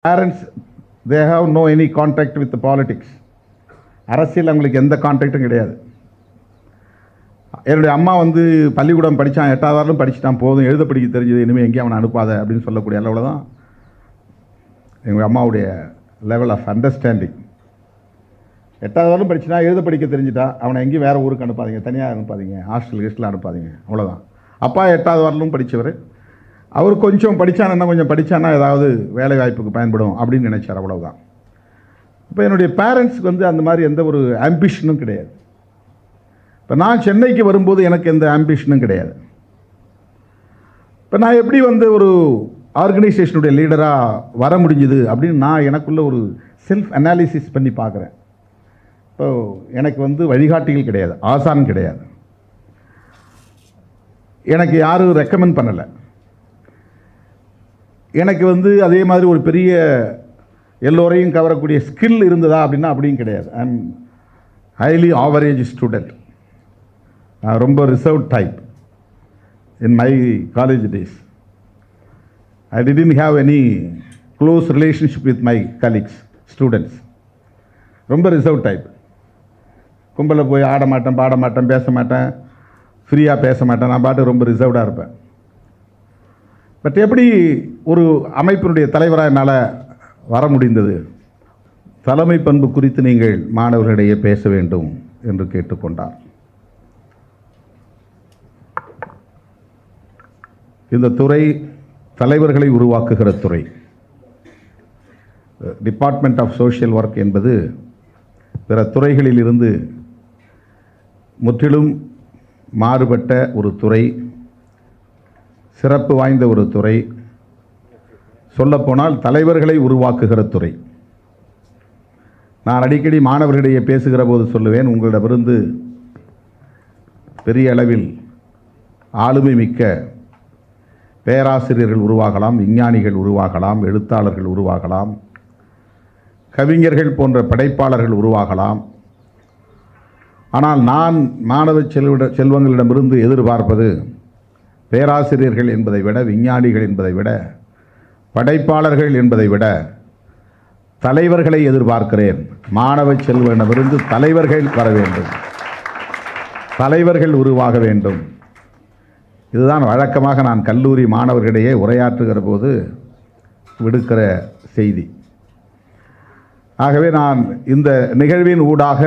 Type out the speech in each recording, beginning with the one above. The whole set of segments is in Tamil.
Parents, they have no any contact with the politics. அரசியல் அவங்களுக்கு எந்த கான்டாக்டும் கிடையாது. என்னுடைய அம்மா வந்து பள்ளிக்கூடம் படித்தான், 8வது வரலும் படிச்சுட்டான், போதும், எழுத படிக்க தெரிஞ்சது, இனிமேல் எங்கேயும் அவனை அனுப்பாத அப்படின்னு சொல்லக்கூடிய அளவில் தான் எங்கள் அம்மாவுடைய லெவல் ஆஃப் அண்டர்ஸ்டாண்டிங். 8வது வரலும் படிச்சுட்டா, எழுத படிக்க தெரிஞ்சுட்டா, அவனை எங்கேயும் வேறு ஊருக்கு அனுப்பாதீங்க, தனியாக அனுப்பாதீங்க, ஹாஸ்டல் அனுப்பாதீங்க, அவ்வளோதான். அப்பா 8வது வரலும் படித்தவர். அவர் கொஞ்சம் படித்தானா, கொஞ்சம் படித்தானா ஏதாவது வேலை வாய்ப்புக்கு பயன்படும் அப்படின்னு நினைச்சார், அவ்வளவுதான். இப்போ என்னுடைய பேரண்ட்ஸுக்கு வந்து அந்த மாதிரி எந்த ஒரு ஆம்பிஷனும் கிடையாது. இப்போ நான் சென்னைக்கு வரும்போது எனக்கு எந்த ஆம்பிஷனும் கிடையாது. இப்போ நான் எப்படி வந்து ஒரு ஆர்கனைசேஷனுடைய லீடராக வர முடிஞ்சுது அப்படின்னு நான் எனக்குள்ள ஒரு செல்ஃப் அனாலிசிஸ் பண்ணி பார்க்குறேன். இப்போ எனக்கு வந்து வழிகாட்டிகள் கிடையாது, ஆசான் கிடையாது, எனக்கு யாரும் ரெக்கமெண்ட் பண்ணலை. எனக்கு வந்து அதே மாதிரி ஒரு பெரிய எல்லோரையும் கவரக்கூடிய ஸ்கில் இருந்ததா அப்படின்னா அப்படியும் கிடையாது. I am highly average student. நான் ரொம்ப reserve type in my college days. I didn't have any close relationship with my colleagues, students. ரொம்ப ரிசர்வ் டைப். கும்பலில் போய் ஆட மாட்டேன், பாட மாட்டேன், பேச மாட்டேன், ஃப்ரீயாக பேச மாட்டேன், நான் பாட்டு ரொம்ப ரிசர்வ்டாக இருப்பேன். பட் எப்படி ஒரு அமைப்பினுடைய தலைவராக என்னால் வர முடிந்தது? தலைமை பண்பு குறித்து நீங்கள் மாணவர்களிடையே பேச வேண்டும் என்று கேட்டுக்கொண்டார். இந்த துறை தலைவர்களை உருவாக்குகிற துறை. டிபார்ட்மெண்ட் ஆஃப் சோஷியல் ஒர்க் என்பது பிற துறைகளில் இருந்து முற்றிலும் மாறுபட்ட ஒரு துறை, சிறப்பு வாய்ந்த ஒரு துறை. சொல்லப்போனால் தலைவர்களை உருவாக்குகிற துறை. நான் அடிக்கடி மாணவர்களிடையே பேசுகிற போது சொல்லுவேன், உங்களிடமிருந்து பெரிய அளவில் ஆளுமை மிக்க பேராசிரியர்கள் உருவாகலாம், விஞ்ஞானிகள் உருவாகலாம், எழுத்தாளர்கள் உருவாகலாம், கவிஞர்கள் போன்ற படைப்பாளர்கள் உருவாகலாம். ஆனால் நான் மாணவ செல்வங்களிடமிருந்து எதிர்பார்ப்பது பேராசிரியர்கள் என்பதை விட, விஞ்ஞானிகள் என்பதை விட, படைப்பாளர்கள் என்பதை விட தலைவர்களை எதிர்பார்க்கிறேன். மாணவ செல்வனிடமிருந்து தலைவர்கள் வர வேண்டும், தலைவர்கள் உருவாக வேண்டும். இதுதான் வழக்கமாக நான் கல்லூரி மாணவர்களிடையே உரையாற்றுகிற போது விடுக்கிற செய்தி. ஆகவே நான் இந்த நிகழ்வின் ஊடாக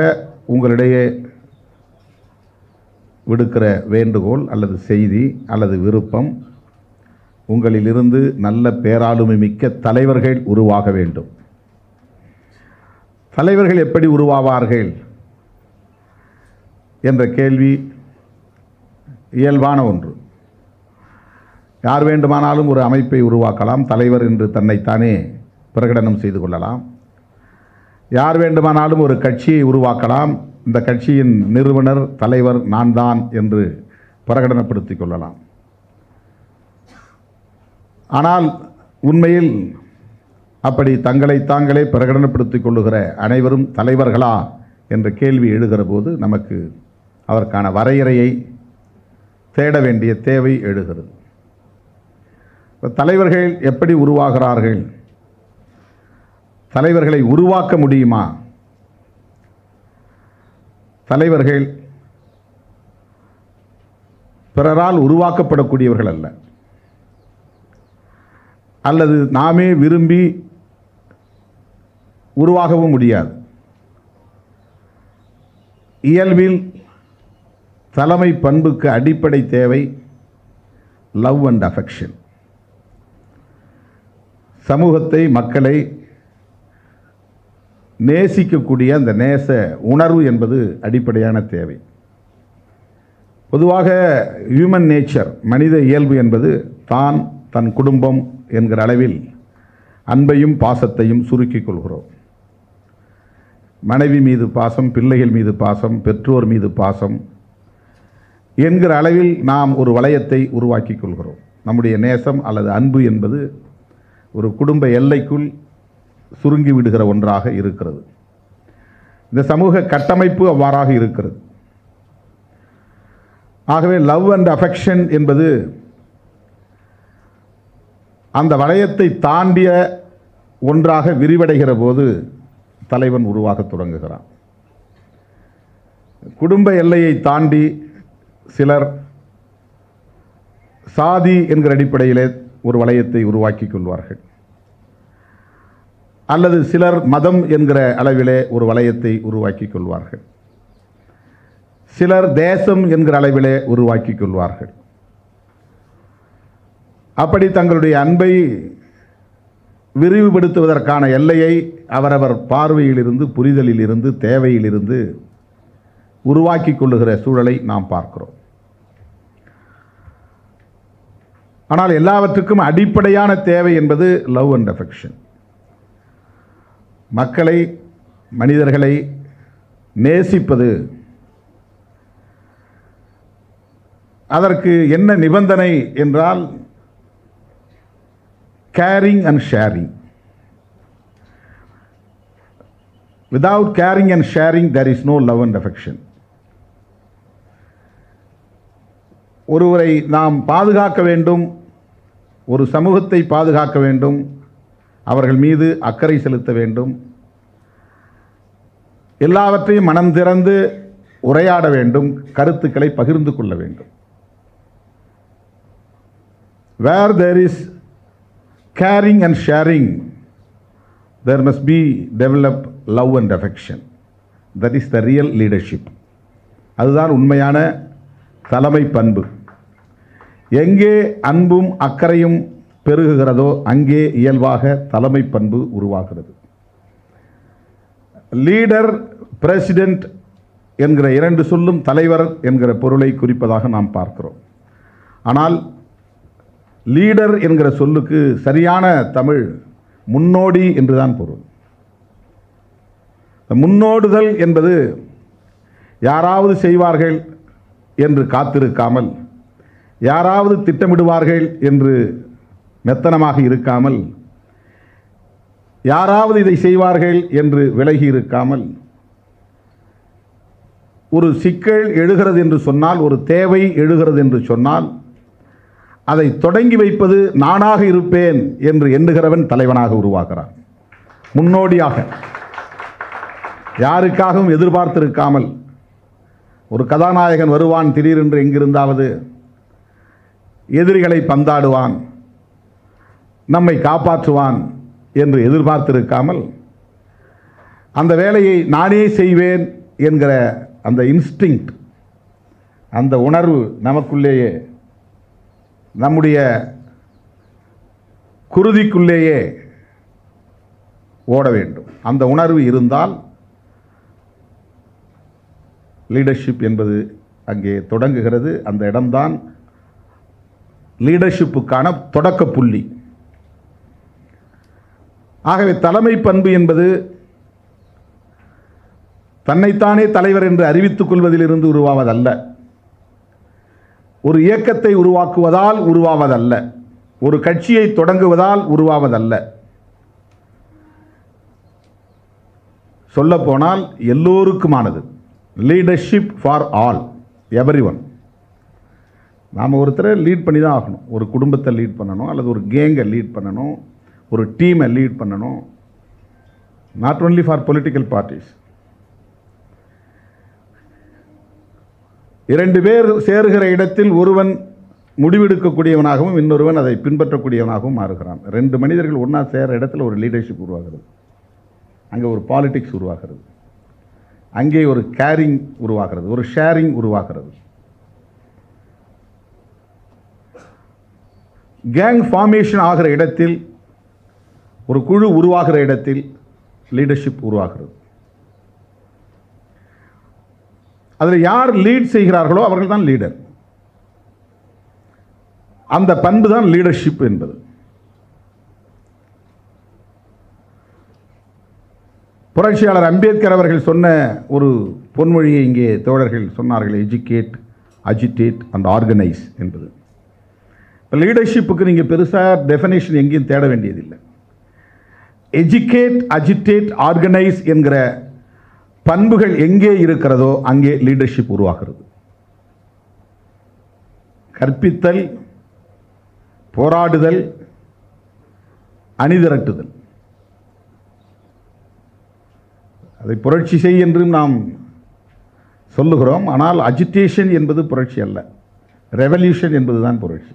உங்களிடையே விடுக்கிற வேண்டுகோள் அல்லது செய்தி அல்லது விருப்பம், உங்களிலிருந்து நல்ல பேராளுமை மிக்க தலைவர்கள் உருவாக வேண்டும். தலைவர்கள் எப்படி உருவாவார்கள் என்ற கேள்வி இயல்பான ஒன்று. யார் வேண்டுமானாலும் ஒரு அமைப்பை உருவாக்கலாம், தலைவர் என்று தன்னைத்தானே பிரகடனம் செய்து கொள்ளலாம். யார் வேண்டுமானாலும் ஒரு கட்சியை உருவாக்கலாம், இந்த கட்சியின் நிறுவனர் தலைவர் நான் தான் என்று பிரகடனப்படுத்திக் கொள்ளலாம். ஆனால் உண்மையில் அப்படி தங்களை தாங்களே பிரகடனப்படுத்திக் கொள்ளுகிற அனைவரும் தலைவர்களா என்ற கேள்வி எழுகிற போது நமக்கு அதற்கான வரையறையை தேட வேண்டிய தேவை எழுகிறது. தலைவர்கள் எப்படி உருவாகிறார்கள்? தலைவர்களை உருவாக்க முடியுமா? தலைவர்கள் பிறரால் உருவாக்கப்படக்கூடியவர்கள் அல்ல, அல்லது நாமே விரும்பி உருவாகவும் முடியாது. இயல்பில் தலைமை பண்புக்கு அடிப்படை தேவை லவ் அண்ட் அஃபெக்ஷன். சமூகத்தை, மக்களை நேசிக்கக்கூடிய அந்த நேச உணர்வு என்பது அடிப்படையான தேவை. பொதுவாக ஹியூமன் நேச்சர், மனித இயல்பு என்பது தான், தன் குடும்பம் என்கிற அளவில் அன்பையும் பாசத்தையும் சுருக்கிக் கொள்கிறோம். மனைவி மீது பாசம், பிள்ளைகள் மீது பாசம், பெற்றோர் மீது பாசம் என்கிற அளவில் நாம் ஒரு வளையத்தை உருவாக்கிக் கொள்கிறோம். நம்முடைய நேசம் அல்லது அன்பு என்பது ஒரு குடும்ப எல்லைக்குள் சுருங்கி விடுகிற ஒன்றாக இருக்கிறது. இந்த சமூக கட்டமைப்பு அவ்வாறாக இருக்கிறது. ஆகவே லவ் அண்ட் அஃபெக்ஷன் என்பது அந்த வளையத்தை தாண்டிய ஒன்றாக விரிவடைகிற போது தலைவன் உருவாகத் தொடங்குகிறான். குடும்ப எல்லையை தாண்டி சிலர் சாதி என்கிற அடிப்படையிலே ஒரு வளையத்தை உருவாக்கி கொள்வார்கள், அல்லது சிலர் மதம் என்கிற அளவிலே ஒரு வளையத்தை உருவாக்கி கொள்வார்கள், சிலர் தேசம் என்கிற அளவிலே உருவாக்கி கொள்வார்கள். அப்படி தங்களுடைய அன்பை விரிவுபடுத்துவதற்கான எல்லையை அவரவர் பார்வையிலிருந்து, புரிதலிலிருந்து, தேவையிலிருந்து உருவாக்கி கொள்ளுகிற சூழலை நாம் பார்க்கிறோம். ஆனால் எல்லாவற்றுக்கும் அடிப்படையான தேவை என்பது லவ் அண்ட் அஃபெக்ஷன். மக்களை, மனிதர்களை நேசிப்பது. அதற்கு என்ன நிபந்தனை என்றால் caring and sharing. Without caring and sharing there is no love and affection. ஒருவரை நாம் பாதுகாக்க வேண்டும், ஒரு சமூகத்தை பாதுகாக்க வேண்டும், அவர்கள் மீது அக்கறை செலுத்த வேண்டும், எல்லாவற்றையும் மனம் திறந்து உரையாட வேண்டும், கருத்துக்களை பகிர்ந்து கொள்ள வேண்டும். Where there is caring and sharing, there must be developed love and affection. That is the real leadership. அதுதான் உண்மையான தலைமை பண்பு. எங்கே அன்பும் அக்கறையும் பெருகுகிறதோ அங்கே இயல்பாக தலைமை பண்பு உருவாகிறது. லீடர், பிரசிடென்ட் என்கிற இரண்டு சொல்லும் தலைவர் என்கிற பொருளை குறிப்பதாக நாம் பார்க்கிறோம். ஆனால் லீடர் என்கிற சொல்லுக்கு சரியான தமிழ் முன்னோடி என்றுதான் பொருள். முன்னோடுதல் என்பது யாராவது செய்வார்கள் என்று காத்திருக்காமல், யாராவது திட்டமிடுவார்கள் என்று மெத்தனமாக இருக்காமல், யாராவது இதை செய்வார்கள் என்று விலகி இருக்காமல், ஒரு சிக்கல் எழுகிறது என்று சொன்னால், ஒரு தேவை எழுகிறது என்று சொன்னால் அதை தொடங்கி வைப்பது நானாக இருப்பேன் என்று எண்ணுகிறவன் தலைவனாக உருவாகிறான். முன்னோடியாக யாருக்காகவும் எதிர்பார்த்திருக்காமல், ஒரு கதாநாயகன் வருவான் திடீரென்று எங்கிருந்தாவது, எதிரிகளை பந்தாடுவான், நம்மை காப்பாற்றுவான் என்று எதிர்பார்த்திருக்காமல், அந்த வேலையை நானே செய்வேன் என்கிற அந்த இன்ஸ்டிங்க்ட், அந்த உணர்வு நமக்குள்ளேயே, நம்முடைய குருதிக்குள்ளேயே ஓட வேண்டும். அந்த உணர்வு இருந்தால் லீடர்ஷிப் என்பது அங்கே தொடங்குகிறது. அந்த இடம்தான் லீடர்ஷிப்புக்கான தொடக்க புள்ளி. ஆகவே தலைமை பண்பு என்பது தன்னைத்தானே தலைவர் என்று அறிவித்துக் கொள்வதிலிருந்து உருவாவதல்ல, ஒரு இயக்கத்தை உருவாக்குவதால் உருவாவதல்ல, ஒரு கட்சியை தொடங்குவதால் உருவாவதல்ல. சொல்லப்போனால் எல்லோருக்குமானது. Leadership for all, everyone. நாம் ஒருத்தரை லீட் பண்ணி தான் ஆகணும். ஒரு குடும்பத்தை லீட் பண்ணணும், அல்லது ஒரு கேங்கை லீட் பண்ணணும், ஒரு டீமை லீட் பண்ணணும். Not only for political parties. இரண்டு பேர் சேருகிற இடத்தில் ஒருவன் முடிவெடுக்கக்கூடியவனாகவும் இன்னொருவன் அதை பின்பற்றக்கூடியவனாகவும் மாறுகிறான். ரெண்டு மனிதர்கள் ஒன்றா சேர இடத்துல ஒரு லீடர்ஷிப் உருவாகிறது, அங்கே ஒரு பாலிடிக்ஸ் உருவாகிறது, அங்கே ஒரு கேரிங் உருவாகிறது, ஒரு ஷேரிங் உருவாகிறது. கேங் ஃபார்மேஷன் ஆகிற இடத்தில், ஒரு குழு உருவாகிற இடத்தில் லீடர்ஷிப் உருவாகிறது. அதில் யார் லீட் செய்கிறார்களோ அவர்கள் தான் லீடர். அந்த பண்பு தான் லீடர்ஷிப் என்பது. புரட்சியாளர் அம்பேத்கர் அவர்கள் சொன்ன ஒரு பொன்மொழியை இங்கே தோழர்கள் சொன்னார்கள், எஜுகேட், அஜிடேட் அண்ட் ஆர்கனைஸ் என்பது. இப்போ லீடர்ஷிப்புக்கு நீங்கள் பெருசாக டெஃபினேஷன் எங்கேயும் தேட வேண்டியதில்லை. எஜுகேட், அஜிடேட், ஆர்கனைஸ் என்கிற பண்புகள் எங்கே இருக்கிறதோ அங்கே லீடர்ஷிப் உருவாகிறது. கற்பித்தல், போராடுதல், அணிதிரட்டுதல், அதை புரட்சி செய் என்றும் நாம் சொல்லுகிறோம். ஆனால் அஜிடேஷன் என்பது புரட்சி அல்ல, ரெவல்யூஷன் என்பதுதான் புரட்சி.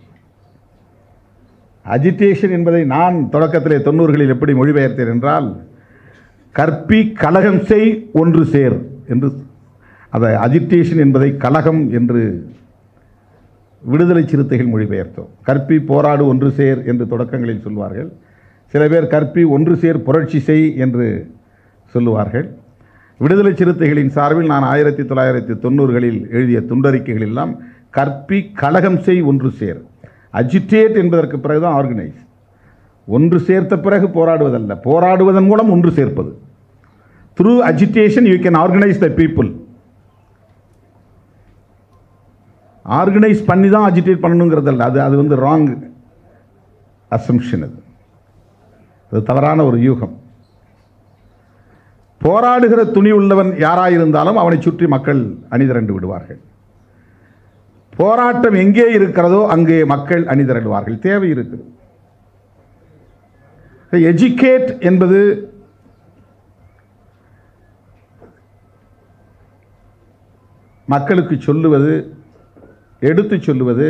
அஜிடேஷன் என்பதை நான் தொடக்கத்திலே 90களில் எப்படி மொழிபெயர்த்தேன் என்றால், கற்பி கலகம் செய் ஒன்று சேர் என்று. அதை அஜிடேஷன் என்பதை கலகம் என்று விடுதலை சிறுத்தைகள் மொழிபெயர்த்தோம். கற்பி போராடு ஒன்று சேர் என்று தொடக்கங்களில் சொல்வார்கள். சில பேர் கற்பி ஒன்று சேர் புரட்சி செய் என்று சொல்லுவார்கள். விடுதலை சிறுத்தைகளின் சார்பில் நான் 1990களில் எழுதிய துண்டறிக்கைகள் எல்லாம் கற்பி கலகம் செய் ஒன்று சேர். அஜிடேட் என்பதற்கு பிறகுதான் ஆர்கனைஸ். ஒன்று சேர்த்த பிறகு போராடுவதல்ல, போராடுவதன் மூலம் ஒன்று சேர்ப்பது. Through agitation you can organise the people. Organise பண்ணி தான் அஜிடேட் பண்ணணுங்கிறதல்ல, அது வந்து ராங் அசம்ஷன். அது தவறான ஒரு யூகம். போராடுகிற துணி உள்ளவன் யாராயிருந்தாலும் அவனை சுற்றி மக்கள் அணிதிரண்டு விடுவார்கள். போராட்டம் எங்கே இருக்கிறதோ அங்கே மக்கள் அணிதிரண்டுவார்கள். தேவை இருக்கிறது. எஜுகேட் என்பது மக்களுக்கு சொல்லுவது, எடுத்து சொல்லுவது,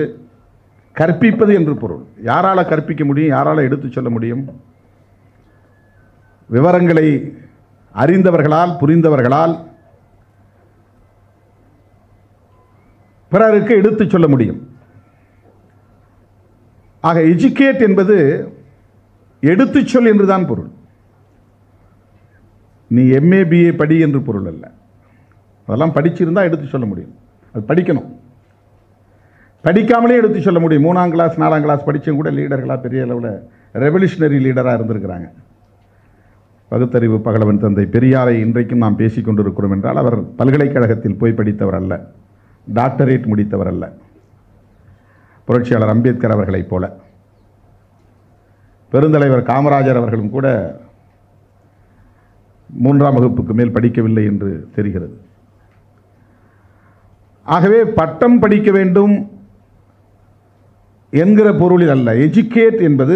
கற்பிப்பது என்று பொருள். யாரால கற்பிக்க முடியும், யாரால எடுத்து சொல்ல முடியும்? விவரங்களை அறிந்தவர்களால், புரிந்தவர்களால் பிறருக்கு எடுத்து சொல்ல முடியும். ஆக எஜுகேட் என்பது எடுத்து சொல் என்றுதான் பொருள். நீ MA BA படி என்று பொருள் அல்ல. அதெல்லாம் படிச்சிருந்தா எடுத்து சொல்ல முடியும். அது படிக்கணும். படிக்காமலே எடுத்து சொல்ல முடியும். 3ஆம் கிளாஸ் 4ஆம் கிளாஸ் படித்தவங்க கூட லீடர்களாக பெரிய அளவில் ரெவல்யூஷனரி லீடராக இருந்திருக்கிறாங்க. பகுத்தறிவு பகலவன் தந்தை பெரியாரை இன்றைக்கும் நாம் பேசிக் கொண்டிருக்கிறோம் என்றால் அவர் பல்கலைக்கழகத்தில் போய் படித்தவர் அல்ல, டாக்டரேட் முடித்தவர் அல்ல. புரட்சியாளர் அம்பேத்கர் அவர்களைப் போல, பெருந்தலைவர் காமராஜர் அவர்களும் கூட 3ஆம் வகுப்புக்கு மேல் படிக்கவில்லை என்று தெரிகிறது. ஆகவே பட்டம் படிக்க வேண்டும் என்கிற பொருளில் அல்ல. எஜுகேட் என்பது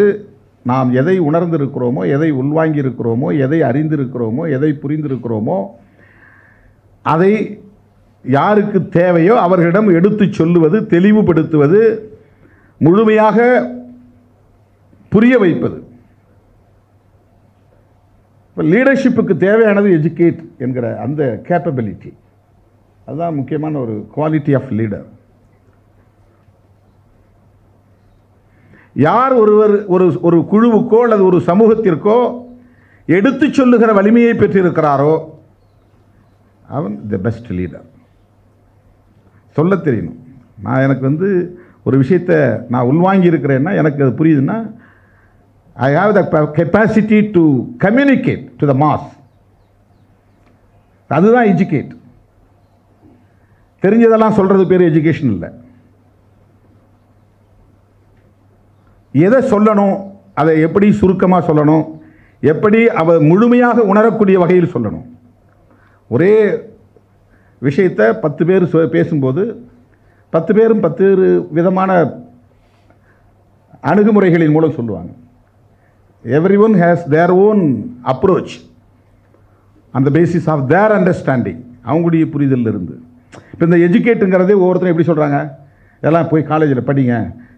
நாம் எதை உணர்ந்திருக்கிறோமோ, எதை உள்வாங்கி இருக்கிறோமோ, எதை அறிந்திருக்கிறோமோ, எதை புரிந்திருக்கிறோமோ, அதை யாருக்கு தேவையோ அவர்களிடம் எடுத்து சொல்லுவது, தெளிவுபடுத்துவது, முழுமையாக புரிய வைப்பது. லீடர்ஷிப்புக்கு தேவையானது எஜுகேட் என்கிற அந்த கேப்பபிலிட்டி. அதுதான் முக்கியமான ஒரு குவாலிட்டி ஆஃப் லீடர். யார் ஒருவர் ஒரு குழுவுக்கோ அல்லது ஒரு சமூகத்திற்கோ எடுத்து சொல்லுகிற வலிமையை பெற்றிருக்கிறாரோ அவன் தி பெஸ்ட் லீடர். சொல்ல தெரியணும். எனக்கு வந்து ஒரு விஷயத்தை நான் உள்வாங்கி இருக்கிறேன்னா, எனக்கு அது புரியுதுன்னா, I have the capacity to communicate to the mass. அதுதான் எஜுகேட். தெரிஞ்சதெல்லாம் சொல்றது பேர் எஜுகேஷன் இல்லை. எதை சொல்லணும், அதை எப்படி சுருக்கமாக சொல்லணும், எப்படி அவ முழுமையாக உணரக்கூடிய வகையில் சொல்லணும். ஒரே விஷயத்தை 10 பேர் பேசும்போது 10 பேரும் 10 விதமான அணுகுமுறைகளின் மூலம் சொல்லுவாங்க. Everyone has their own approach on the basis of their understanding. அவங்களுடைய புரிதல் இருந்து. இப்போ இந்த எஜுகேட்டுங்கிறதே ஒவ்வொருத்தரும் எப்படி சொல்கிறாங்க, எல்லாம் போய் காலேஜில் படிங்க,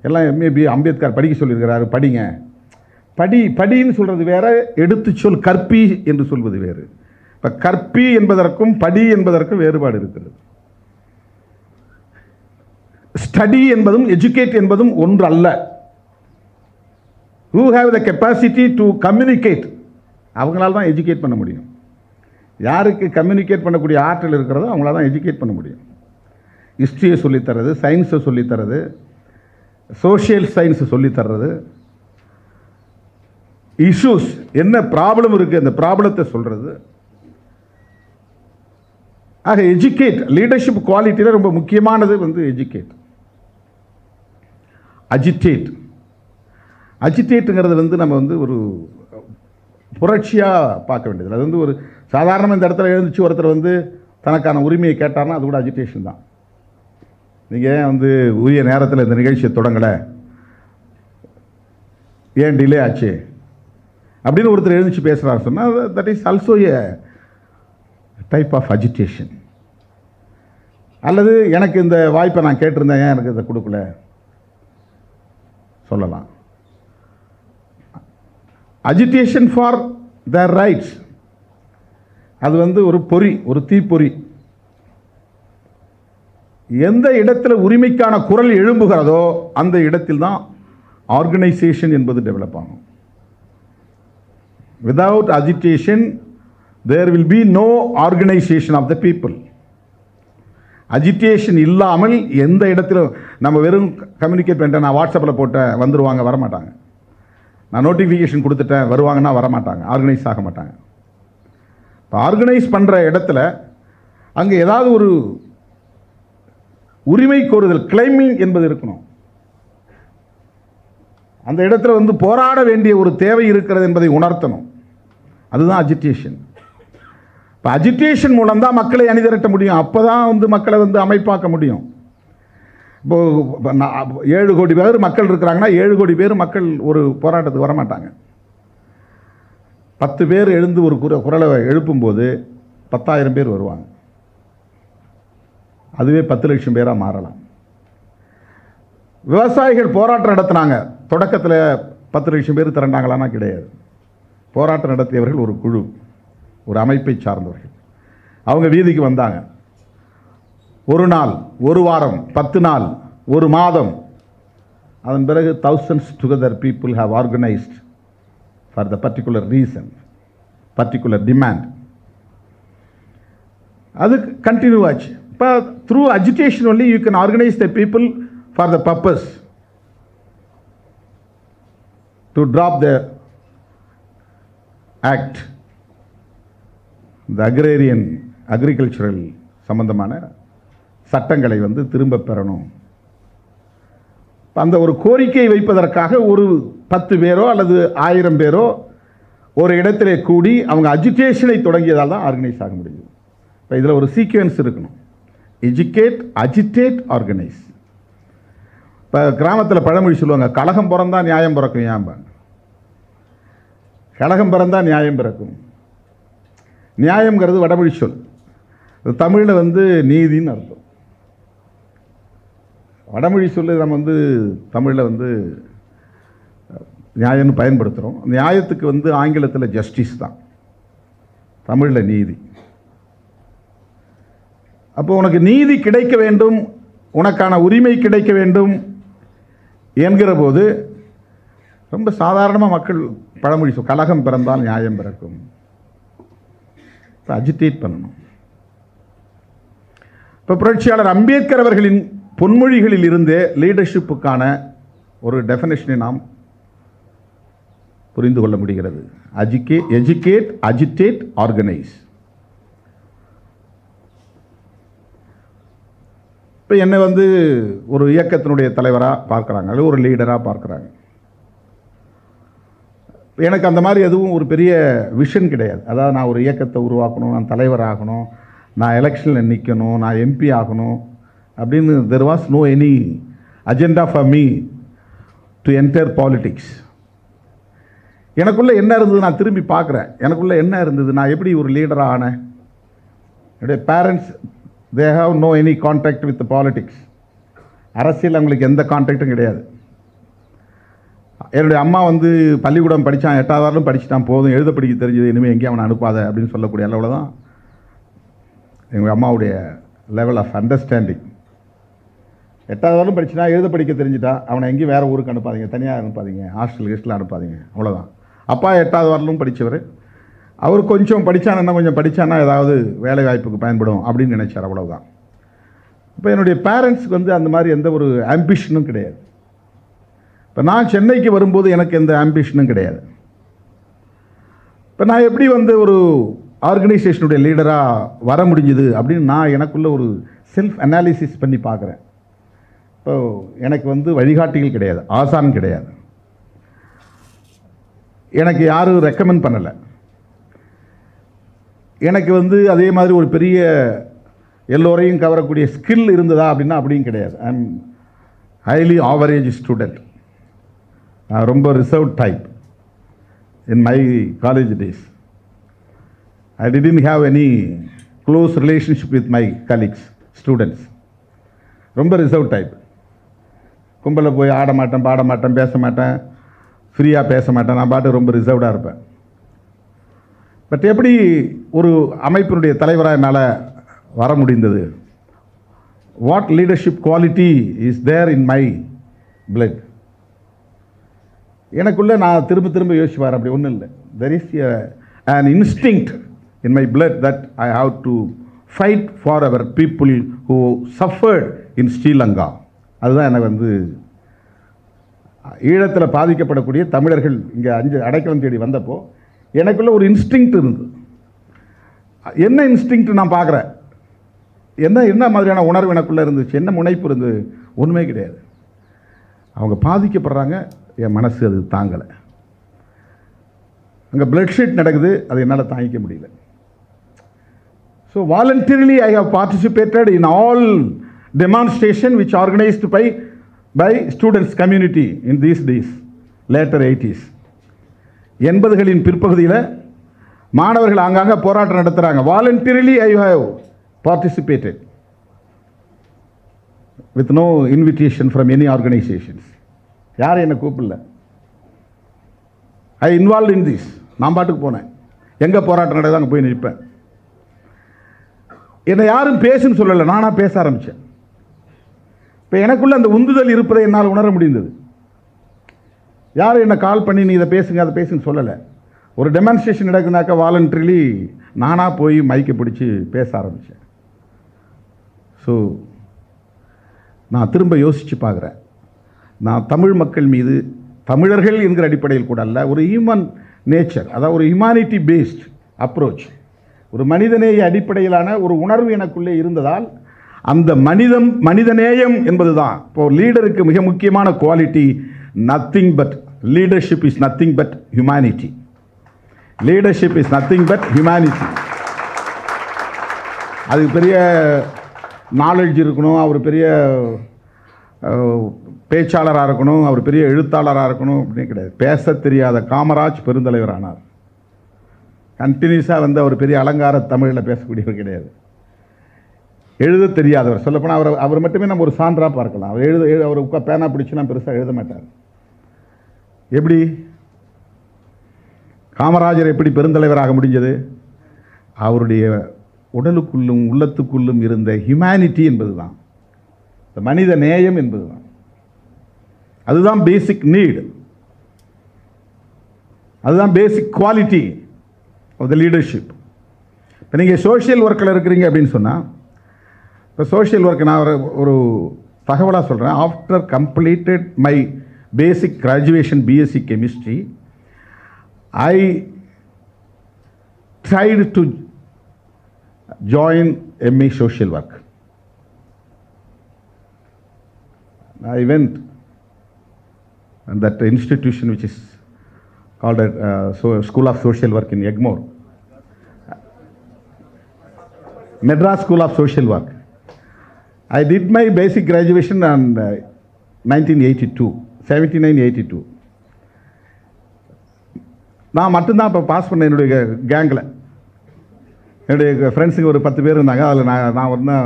எல்லாம் MA BA அம்பேத்கர் படிக்க சொல்லியிருக்கிறாரு, படிங்க. படின்னு சொல்கிறது வேறு, எடுத்து சொல் கற்பி என்று சொல்வது வேறு. இப்போ கற்பி என்பதற்கும் படி என்பதற்கும் வேறுபாடு இருக்கிறது. ஸ்டடி என்பதும் எஜுகேட் என்பதும் ஒன்று அல்ல. who have the capacity to communicate, அவங்களால தான் எஜுகேட் பண்ண முடியும். யாருக்கு கம்யூனிகேட் பண்ணக்கூடிய ஆற்றல் இருக்கிறதோ அவங்களால தான் எஜுகேட் பண்ண முடியும். ஹிஸ்ட்ரியை சொல்லித்தரது, சயின்ஸை சொல்லித்தரது, சோஷியல் சயின்ஸ் சொல்லித்தர்றது, இஷ்யூஸ் என்ன ப்ராப்ளம் இருக்குது அந்த ப்ராப்ளத்தை சொல்கிறது. ஆக எஜுகேட் லீடர்ஷிப் குவாலிட்டியில் ரொம்ப முக்கியமானது வந்து எஜுகேட். அஜிடேட்டுங்கிறது வந்து நம்ம வந்து ஒரு புரட்சியாக பார்க்க வேண்டியது. அது வந்து ஒரு சாதாரணமாக இந்த இடத்துல எழுந்துச்சு ஒருத்தர் வந்து தனக்கான உரிமையை கேட்டார்னா அது கூட அஜிடேஷன் தான். நீங்கள் வந்து உரிய நேரத்தில் இந்த நிகழ்ச்சியை தொடங்கலை, ஏன் டிலே ஆச்சு அப்படின்னு ஒருத்தர் எழுந்துச்சு பேசுகிறாரு சொன்னால் that is also type of agitation. அல்லது எனக்கு இந்த வாய்ப்பை நான் கேட்டிருந்தேன், ஏன் எனக்கு இதை கொடுக்கல சொல்லலாம். அஜிடேஷன் ஃபார் their ரைட்ஸ், அது வந்து ஒரு பொறி, ஒரு தீப்பொறி. எந்த இடத்துல உரிமைக்கான குரல் எழும்புகிறதோ அந்த இடத்தில் தான் ஆர்கனைசேஷன் என்பது டெவலப் ஆகும். Without agitation there will be no organization of the people. Agitation இல்லாமல் எந்த இடத்திலும் நம்ம வெறும் கம்யூனிகேட் பண்ணிட்டேன், நான் வாட்ஸ்அப்பில் போட்டேன் வந்துடுவாங்க, வரமாட்டாங்க. நான் நோட்டிஃபிகேஷன் கொடுத்துட்டேன் வருவாங்கன்னா வரமாட்டாங்க, ஆர்கனைஸ் ஆக மாட்டாங்க. இப்போ ஆர்கனைஸ் பண்ணுற இடத்துல அங்கே ஏதாவது ஒரு உரிமை கோருதல், கிளைமிங் என்பது இருக்கணும். அந்த இடத்துல வந்து போராட வேண்டிய ஒரு தேவை இருக்கிறது என்பதை உணர்த்தணும். அதுதான் அஜிடேஷன். இப்போ அஜிடேஷன் மூலம் தான் மக்களை அணிதிரட்ட முடியும். அப்போ தான் வந்து மக்களை வந்து அமைப்பாக்க முடியும். இப்போது 7 கோடி பேர் மக்கள் இருக்கிறாங்கன்னா 7 கோடி பேர் மக்கள் ஒரு போராட்டத்துக்கு வரமாட்டாங்க. 10 பேர் எழுந்து ஒரு குரலை எழுப்பும்போது 10,000 பேர் வருவாங்க. அதுவே 10 லட்சம் பேராக மாறலாம். விவசாயிகள் போராட்டம் நடத்தினாங்க, தொடக்கத்தில் 10 லட்சம் பேர் திரண்டாங்களான்னா கிடையாது. போராட்டம் நடத்தியவர்கள் ஒரு குழு, ஒரு அமைப்பை சார்ந்தவர்கள். அவங்க வீதிக்கு வந்தாங்க. ஒரு நாள், ஒரு வாரம், 10 நாள், ஒரு மாதம், அதன் பிறகு thousands together people have organized for the particular reason, particular demand. அது கண்டினியூ ஆச்சு. இப்போ through agitation only you can organize the people for the purpose to drop the act, the agricultural சம்பந்தமான சட்டங்களை வந்து திரும்ப பெறணும். அந்த ஒரு கோரிக்கையை வைப்பதற்காக ஒரு 10 பேரோ அல்லது 1000 பேரோ ஒரு இடத்திலே கூடி அவங்க அஜிடேஷனை தொடங்கியதால் தான் ஆர்கனைஸ் ஆக முடியும். இப்போ இதில் ஒரு சீக்வென்ஸ் இருக்கணும். Educate, agitate, organise. இப்போ கிராமத்தில் பழமொழி சொல்லுவாங்க, கலகம் பிறந்தா நியாயம் பிறக்கும். ஏன்பாங்க? கலகம் பிறந்தா நியாயம் பிறக்கும். நியாயம்ங்கிறது வடமொழி சொல். தமிழில் வந்து நீதின்னு அர்த்தம். வடமொழி சொல்லு நம்ம வந்து தமிழில் வந்து நியாயம்னு பயன்படுத்துகிறோம். நியாயத்துக்கு வந்து ஆங்கிலத்தில் ஜஸ்டிஸ் தான், தமிழில் நீதி. அப்போ உனக்கு நீதி கிடைக்க வேண்டும், உனக்கான உரிமை கிடைக்க வேண்டும் என்கிற போது ரொம்ப சாதாரணமாக மக்கள் பழமொழி சொல், கலகம் பிறந்தால் நியாயம் பிறக்கும். அஜிடேட் பண்ணணும். இப்போ புரட்சியாளர் அம்பேத்கர் அவர்களின் பொன்மொழிகளில் இருந்தே லீடர்ஷிப்புக்கான ஒரு டெஃபினேஷனை நாம் புரிந்து கொள்ள முடிகிறது. Educate, agitate, organise. இப்போ என்னை வந்து ஒரு இயக்கத்தினுடைய தலைவராக பார்க்குறாங்க, அல்லது ஒரு லீடராக பார்க்குறாங்க. எனக்கு அந்த மாதிரி எதுவும் ஒரு பெரிய விஷன் கிடையாது. அதாவது நான் ஒரு இயக்கத்தை உருவாக்கணும், நான் தலைவராகணும், நான் எலெக்ஷனில் நிற்கணும், நான் எம்பி ஆகணும் அப்படின்னு there was no any agenda for me to enter politics. எனக்குள்ளே என்ன இருந்தது நான் திரும்பி பார்க்குறேன். எனக்குள்ளே என்ன இருந்தது, நான் எப்படி ஒரு லீடராக ஆனேன். என்னுடைய parents they have no any contact with politics. அரசியல் அவங்களுக்கு எந்த கான்டாக்டும் கிடையாது. என்னுடைய அம்மா வந்து பள்ளிக்கூடம் படித்தான், 8வது வரலும் படிச்சுட்டான், போதும், எழுத படிக்க தெரிஞ்சது, இனிமேல் எங்கேயும் அவனை அனுப்பாத அப்படின்னு சொல்லக்கூடிய அளவில் தான் எங்கள் அம்மாவுடைய லெவல் ஆஃப் அண்டர்ஸ்டாண்டிங். 8வது வரலும் படிச்சுட்டா, எழுத படிக்க தெரிஞ்சுட்டா, அவனை எங்கேயும் வேறு ஊருக்கு அனுப்பாதீங்க, தனியாக அனுப்பாதீங்க, ஹாஸ்டல் கெஸ்ட்டில் அனுப்பாதீங்க, அவ்வளோதான். அப்பா 8வது வரலும் படித்தவர். அவர் கொஞ்சம் படித்தானா, இன்னும் கொஞ்சம் படித்தானா ஏதாவது வேலை வாய்ப்புக்கு பயன்படும் அப்படின்னு நினைச்சார், அவ்வளோதான். இப்போ என்னுடைய பேரண்ட்ஸுக்கு வந்து அந்த மாதிரி எந்த ஒரு ஆம்பிஷனும் கிடையாது. இப்போ நான் சென்னைக்கு வரும்போது எனக்கு எந்த ஆம்பிஷனும் கிடையாது. இப்போ நான் எப்படி வந்து ஒரு ஆர்கனைசேஷனுடைய லீடராக வர முடிஞ்சுது அப்படின்னு நான் எனக்குள்ள ஒரு செல்ஃப் அனாலிசிஸ் பண்ணி பார்க்குறேன். இப்போ எனக்கு வந்து வழிகாட்டிகள் கிடையாது, ஆசான் கிடையாது, எனக்கு யாரும் ரெக்கமெண்ட் பண்ணலை. எனக்கு வந்து அதே மாதிரி ஒரு பெரிய எல்லோரையும் கவரக்கூடிய ஸ்கில் இருந்ததா அப்படின்னா அப்படியும் கிடையாது. I am highly average student. நான் ரொம்ப reserve type in my college days. I didn't have any close relationship with my colleagues, students. ரொம்ப ரிசர்வ் டைப். கும்பலில் போய் ஆட மாட்டேன், பாட மாட்டேன், பேச மாட்டேன், ஃப்ரீயாக பேச மாட்டேன். நான் பாட்டு ரொம்ப ரிசர்வ்டாக இருப்பேன். பட் எப்படி ஒரு அமைப்பினுடைய தலைவராக என்னால் வர முடிந்தது? What leadership quality is there in my blood? எனக்குள்ளே நான் திரும்ப திரும்ப யோசிப்பார். அப்படி ஒன்றும் இல்லை. There is an instinct in my blood that I have to fight for our people who suffered in Sri Lanka. அதுதான் எனக்கு வந்து ஈழத்தில் பாதிக்கப்படக்கூடிய தமிழர்கள் இங்கே அடைக்கலம் தேடி வந்தப்போ எனக்குள்ள ஒரு இன்ஸ்டிங்க்ட் இருந்தது. என்ன இன்ஸ்டிங்க்ட் நான் பார்க்குறேன், என்ன மாதிரியான உணர்வு எனக்குள்ளே இருந்துச்சு, என்ன முனைப்பு இருந்தது? ஒன்றுமே கிடையாது. அவங்க பாதிக்கப்படுறாங்க, என் மனசு அது தாங்கலை. அங்கே பிளட் ஷீட் நடக்குது, அது என்னால் தாங்கிக்க முடியல. So voluntarily I have participated in all demonstration which organized by students community in these days, later 80s. 80களின் பிற்பகுதியில் மாணவர்கள் அங்கங்கே போராட்டம் நடத்துகிறாங்க. Voluntarily I have participated with no invitation from any organizations. யாரும் என்னை கூப்பிடல. I involve in this. நான் பாட்டுக்கு போனேன். எங்கே போராட்டம் நடக்குது அங்கே போய் நிற்பேன். என்னை யாரும் பேசுன்னு சொல்லலை, நானாக பேச ஆரம்பித்தேன். இப்போ எனக்குள்ள அந்த உந்துதல் இருப்பதை என்னால் உணர முடிந்தது. யாரும் என்னை கால் பண்ணி நீ இதை பேசுங்க அதை பேசுன்னு சொல்லலை. ஒரு டெமான்ஸ்ட்ரேஷன் நடக்குனாக்கா வாலண்டரிலி நானாக போய் மைக்கை பிடிச்சி பேச ஆரம்பித்தேன். ஸோ நான் திரும்ப யோசித்து பார்க்குறேன். நான் தமிழ் மக்கள் மீது, தமிழர்கள் என்கிற அடிப்படையில் கூட அல்ல, ஒரு ஹியூமன் நேச்சர், அதாவது ஒரு ஹியூமானிட்டி பேஸ்ட் அப்ரோச், ஒரு மனிதநேய அடிப்படையிலான ஒரு உணர்வு எனக்குள்ளே இருந்ததால் அந்த மனிதநேயம் என்பது தான் இப்போ லீடருக்கு மிக முக்கியமான quality. Nothing but leadership is nothing but humanity. Leadership is nothing but humanity. அதுக்கு பெரிய நாலேஜ் இருக்கணும், அவர் பெரிய பேச்சாளராக இருக்கணும், அவர் பெரிய எழுத்தாளராக இருக்கணும் அப்படின்னு கிடையாது. பேச தெரியாத காமராஜ் பெருந்தலைவர் ஆனார். கண்டினியூஸாக வந்து அவர் பெரிய அலங்கார தமிழில் பேசக்கூடியவர் கிடையாது. எழுத தெரியாதவர். சொல்லப்போனால் அவர் மட்டுமே நம்ம ஒரு சான்றாக பார்க்கலாம். அவர் பேனா பிடிச்சுனா பெருசாக எழுத மாட்டார். எப்படி காமராஜர் எப்படி பெருந்தலைவராக முடிஞ்சது? அவருடைய உடலுக்குள்ளும் உள்ளத்துக்குள்ளும் இருந்த ஹியூமானிட்டி என்பது தான், மனித நேயம் என்பது தான். அதுதான் பேசிக் நீட், அதுதான் பேசிக் குவாலிட்டி ஆஃப் த லீடர்ஷிப். இப்போ நீங்கள் சோஷியல் ஒர்க்கில் இருக்கிறீங்க அப்படின்னு சொன்னால், இப்போ சோஷியல் ஒர்க் நான் ஒரு தகவலாக சொல்கிறேன். After completed my basic graduation BSc chemistry, I tried to join MA social work. I went and that institution which is called School of Social Work in Egmore, Madras School of Social Work. I did my basic graduation in 1982, 79-82. நான் மட்டும்தான் இப்போ பாஸ் பண்ணேன். என்னுடைய கேங்கில் என்னுடைய ஃப்ரெண்ட்ஸுங்க ஒரு 10 பேர் இருந்தாங்க. அதில் நான் ஒரு தான்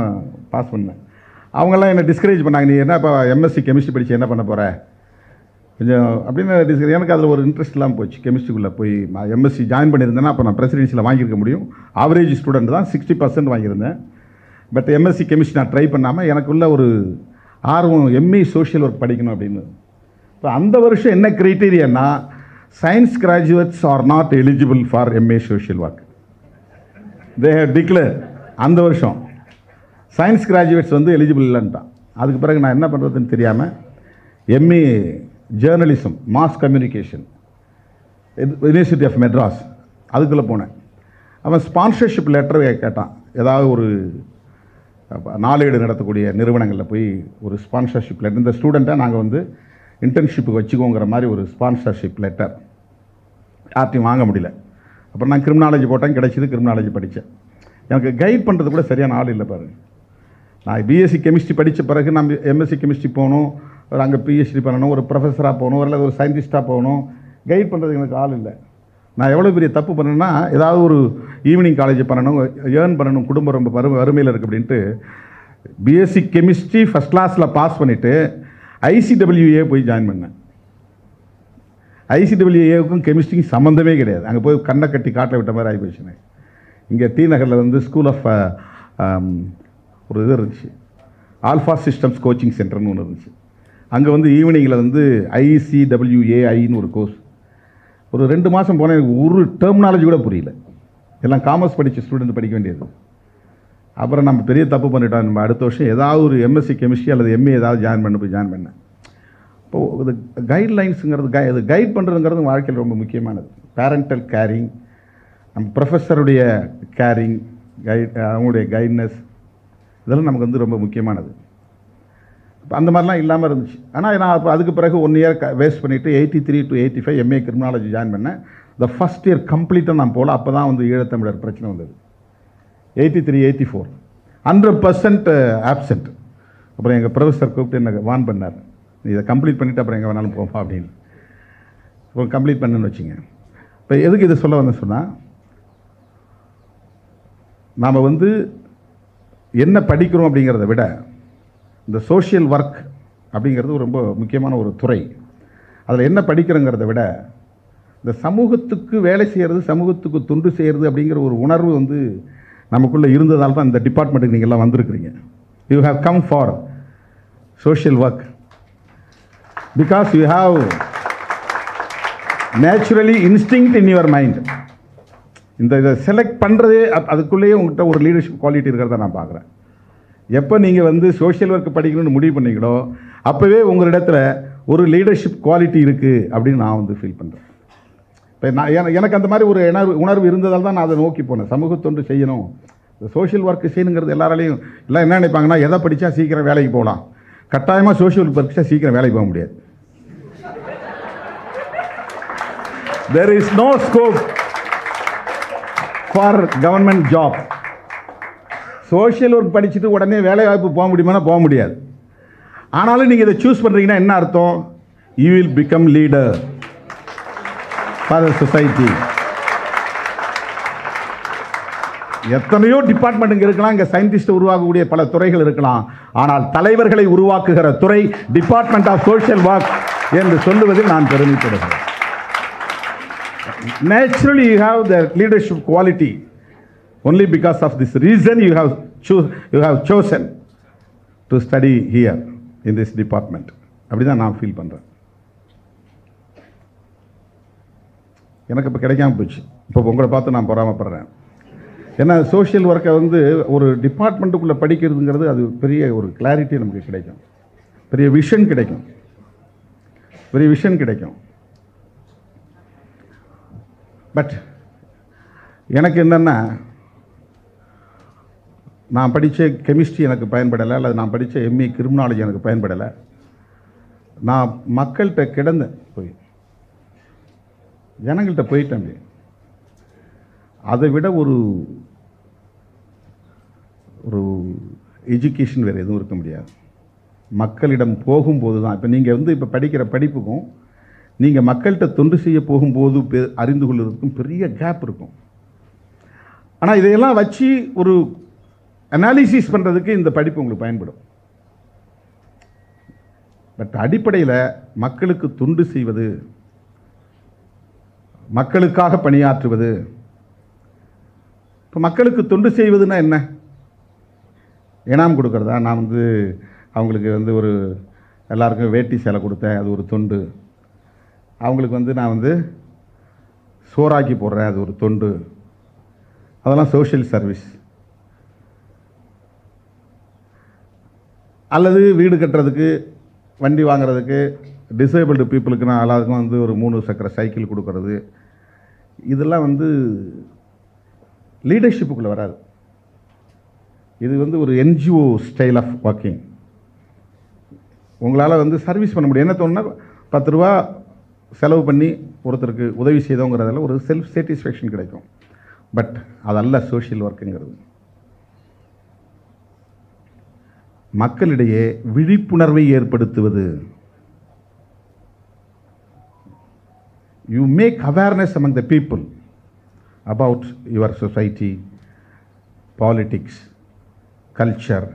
பாஸ் பண்ணேன். அவங்கெல்லாம் என்னை டிஸ்கரேஜ் பண்ணாங்க. நீ என்ன இப்போ எம்எஸ்சி கெமிஸ்ட்ரி படித்து என்ன பண்ண போகிற கொஞ்சம் அப்படின்னு. எனக்கு அதில் ஒரு இன்ட்ரெஸ்ட் இல்லாமல் போச்சு. கெமிஸ்ட்ரிக்குள்ளே போய் நான் எம்எஸ்சி ஜாயின் பண்ணியிருந்தேன்னா அப்போ நான் பிரசிடென்சியில் வாங்கியிருக்க முடியும். ஆவரேஜ் ஸ்டூடெண்ட் தான், 60% வாங்கியிருந்தேன். பட் எம்எஸ்சி கெமிஸ்ட்ரி நான் ட்ரை பண்ணாமல் எனக்குள்ள ஒரு ஆர்வம் எம்ஏ சோஷியல் ஒர்க் படிக்கணும் அப்படின்னு. இப்போ அந்த வருஷம் என்ன க்ரைட்டீரியானா, science graduates are not eligible for MA social work. They have declare அந்த வருஷம் சயின்ஸ் கிராஜுவேட்ஸ் வந்து எலிஜிபிள் இல்லைன்ட்டான். அதுக்கு பிறகு நான் என்ன பண்ணுறதுன்னு தெரியாமல் MA journalism mass communication university of Madras அதுக்குள்ளே போனேன். அவன் ஸ்பான்சர்ஷிப் லெட்டர் கேட்டான். ஏதாவது ஒரு நாளேடு நடத்தக்கூடிய நிறுவனங்களில் போய் ஒரு ஸ்பான்சர்ஷிப் லெட்டர், இந்த ஸ்டூடெண்ட்டை நாங்கள் வந்து இன்டர்ன்ஷிப்புக்கு வச்சுக்கோங்கிற மாதிரி ஒரு ஸ்பான்சர்ஷிப் லெட்டர் யார்ட்டையும் வாங்க முடியல. அப்புறம் நான் கிரிமினாலஜி போட்டேன், கிடைச்சிது. கிரிமினாலஜி படித்தேன். எனக்கு கைட் பண்ணுறது கூட சரியான ஆள் இல்லை பாருங்கள். நான் பிஎஸ்சி கெமிஸ்ட்ரி படித்த பிறகு நான் எம்எஸ்சி கெமிஸ்ட்ரி போகணும், ஒரு அங்கே பிஹெச்டி பண்ணணும், ஒரு ப்ரொஃபஸராக போகணும், இல்லை ஒரு சயின்டிஸ்ட்டாக போகணும். கைட் பண்ணுறதுக்கு எனக்கு ஆள் இல்லை. நான் எவ்வளோ பெரிய தப்பு பண்ணேன்னா, ஏதாவது ஒரு ஈவினிங் காலேஜ் பண்ணணும், ஏர்ன் பண்ணணும், குடும்பம் ரொம்ப வறுமையில் இருக்குது அப்படின்ட்டு பிஎஸ்சி கெமிஸ்ட்ரி ஃபஸ்ட் கிளாஸில் பாஸ் பண்ணிவிட்டு ஐசிடபிள்யூஏ போய் ஜாயின் பண்ணேன். ஐசிடபிள்யூஏவுக்கும் கெமிஸ்ட்ரிக்கும் சம்மந்தமே கிடையாது. அங்கே போய் கண்ணை கட்டி காட்டில் விட்ட மாதிரி ஆகி போச்சுன்னு. இங்கே டி நகரில் வந்து ஸ்கூல் ஆஃப் ஒரு இது இருந்துச்சு, ஆல்ஃபா சிஸ்டம்ஸ் கோச்சிங் சென்டர்னு ஒன்று இருந்துச்சு. அங்கே வந்து ஈவினிங்கில் வந்து ஐசிடபிள்யூஏஐன்னு ஒரு கோர்ஸ். ஒரு 2 மாதம் போனேன், எனக்கு ஒரு டெர்மினாலஜி கூட புரியல. எல்லாம் காமர்ஸ் படித்த ஸ்டூடெண்ட் படிக்க வேண்டியது. அப்புறம் நம்ம பெரிய தப்பு பண்ணிட்டோம். நம்ம அடுத்த வருஷம் ஏதாவது ஒரு எம்எஸ்சி கெமிஸ்ட்ரி அல்லது எம்ஏ ஏதாவது ஜாயின் பண்ணேன். இப்போது இது கைட்லைன்ஸுங்கிறது இது கைட் பண்ணுறதுங்கிறது வாழ்க்கையில் ரொம்ப முக்கியமானது. பேரண்டல் கேரிங், நம்ம ப்ரொஃபஸருடைய கேரிங், அவங்களுடைய கைட்னஸ், இதெல்லாம் நமக்கு வந்து ரொம்ப முக்கியமானது. இப்போ அந்த மாதிரிலாம் இல்லாமல் இருந்துச்சு. ஆனால் நான் அப்போ அதுக்கு பிறகு 1 இயர் வேஸ்ட் பண்ணிவிட்டு 83 to 85 எம்ஏ கிரிமினாலஜி ஜாயின் பண்ணேன். இந்த ஃபஸ்ட் இயர் கம்ப்ளீட்டாக நான் போகல. அப்போ தான் வந்து ஈழத்தமிழர் பிரச்சனை வந்தது. 83, 84 100% ஆப்சென்ட். அப்புறம் எங்கள் ப்ரொஃபஸர் கூப்பிட்டு எனக்கு வான் பண்ணார், நீ இதை கம்ப்ளீட் பண்ணிவிட்டு அப்புறம் எங்கே வேணாலும் போப்பா அப்படின்னு. இப்போ கம்ப்ளீட் பண்ணுன்னு வச்சுங்க. இப்போ எதுக்கு இதை சொல்ல வந்தேன்னு சொன்னால், நாம் வந்து என்ன படிக்கிறோம் அப்படிங்கிறத விட இந்த சோஷியல் ஒர்க் அப்படிங்கிறது ரொம்ப முக்கியமான ஒரு துறை. அதில் என்ன படிக்கிறோங்கிறத விட இந்த சமூகத்துக்கு வேலை செய்கிறது, சமூகத்துக்கு தொண்டு செய்கிறது அப்படிங்கிற ஒரு உணர்வு வந்து நமக்குள்ளே இருந்ததால் தான் இந்த டிபார்ட்மெண்ட்டுக்கு நீங்கள் எல்லாம் வந்திருக்கிறீங்க. You have come for social work because you have naturally instinct in your mind. இதை செலக்ட் பண்ணுறதே அதுக்குள்ளேயே உங்கள்கிட்ட ஒரு லீடர்ஷிப் குவாலிட்டி இருக்கிறத நான் பார்க்குறேன். எப்போ நீங்கள் வந்து சோஷியல் ஒர்க் படிக்கணும்னு முடிவு பண்ணீங்களோ அப்போவே உங்களிடத்துல ஒரு லீடர்ஷிப் குவாலிட்டி இருக்குது அப்படின்னு நான் வந்து ஃபீல் பண்ணுறேன். இப்போ எனக்கு அந்த மாதிரி ஒரு உணர்வு இருந்ததால் தான் நான் அதை நோக்கி போனேன். சமூகத்தொண்டு செய்யணும், சோஷியல் ஒர்க் செய்யணுங்கிறது எல்லாராலையும் எல்லாம் என்ன நினைப்பாங்கன்னா, எதை படித்தா சீக்கிரம் வேலைக்கு போகலாம். கட்டாயமாக சோஷியல் ஒர்க் படித்தா சீக்கிரம் வேலைக்கு போக முடியாது. There is no scope for government job. Social work படிச்சுட்டு உடனே வேலை வாய்ப்பு போக முடியுமானா போக முடியாது. ஆனாலும் நீங்கள் இதை சூஸ் பண்ணுறீங்கன்னா என்ன அர்த்தம்? You will become leader for the society. எத்தனையோ டிபார்ட்மெண்ட் இருக்கலாம், இங்கே சயின்டிஸ்ட் உருவாக்கக்கூடிய பல துறைகள் இருக்கலாம். ஆனால் தலைவர்களை உருவாக்குகிற துறை டிபார்ட்மெண்ட் ஆஃப் சோஷியல் ஒர்க் என்று சொல்லுவதில் நான் பெருமைப்படுகிறேன். Naturally you have the leadership quality. Only because of this reason you have chosen to study here in this department. அப்படிதான் நான் ஃபீல் பண்ணுறேன். எனக்கு இப்போ கிடைக்காம போச்சு. இப்போ உங்களை பார்த்து நான் பொறாமப்படுறேன். ஏன்னா சோஷியல் ஒர்க்கை வந்து ஒரு டிபார்ட்மெண்ட்டுக்குள்ளே படிக்கிறதுங்கிறது அது பெரிய ஒரு கிளாரிட்டி நமக்கு கிடைக்கும், பெரிய விஷன் கிடைக்கும். பட் எனக்கு என்னென்னா, நான் படித்த கெமிஸ்ட்ரி எனக்கு பயன்படலை, அல்லது நான் படித்த எம்ஏ கிரிமினாலஜி எனக்கு பயன்படலை. நான் மக்கள்கிட்ட கிடந்தேன், போய் ஜனங்கள்கிட்ட போயிட்டேன். அதை விட ஒரு எஜுகேஷன் வேறு எதுவும் இருக்க முடியாது. மக்களிடம் போகும்போது தான். இப்போ நீங்கள் வந்து இப்போ படிக்கிற படிப்புக்கும் நீங்கள் மக்கள்கிட்ட தொண்டு செய்ய போகும்போது அறிந்து கொள்வதற்கும் பெரிய கேப் இருக்கும். ஆனால் இதையெல்லாம் வச்சு ஒரு அனாலிசிஸ் பண்ணுறதுக்கு இந்த படிப்பு உங்களுக்கு பயன்படும். பட் அடிப்படையில் மக்களுக்கு தொண்டு செய்வது, மக்களுக்காக பணியாற்றுவது. இப்போ மக்களுக்கு தொண்டு செய்வதுன்னா என்ன? இனாம் கொடுக்குறதா? நான் வந்து அவங்களுக்கு வந்து ஒரு எல்லாருக்கும் வேட்டி சேலை கொடுத்தேன், அது ஒரு தொண்டு. அவங்களுக்கு வந்து நான் வந்து சோறாக்கி போடுறேன், அது ஒரு தொண்டு. அதெல்லாம் சோஷியல் சர்வீஸ். அல்லது வீடு கட்டுறதுக்கு, வண்டி வாங்குறதுக்கு, டிசேபிள்டு பீப்புளுக்கு நான் எல்லாருக்கும் வந்து ஒரு 3 சக்கர சைக்கிள் கொடுக்கறது, இதெல்லாம் வந்து லீடர்ஷிப்புக்குள்ளே வராது. இது வந்து ஒரு என்ஜிஓ ஸ்டைல் ஆஃப் ஒர்க்கிங். உங்களால் வந்து சர்வீஸ் பண்ண முடியும். என்ன தோணுன்னா 10 ரூபா செலவு பண்ணி ஒருத்தருக்கு உதவி செய்தோங்கிறதில் ஒரு செல்ஃப் சாட்டிஸ்ஃபேக்ஷன் கிடைக்கும். பட் அதல்ல சோஷியல் ஒர்க்குங்கிறது. மக்களிடையே விழிப்புணர்வை ஏற்படுத்துவது. You make awareness among the people. about your society, politics, culture,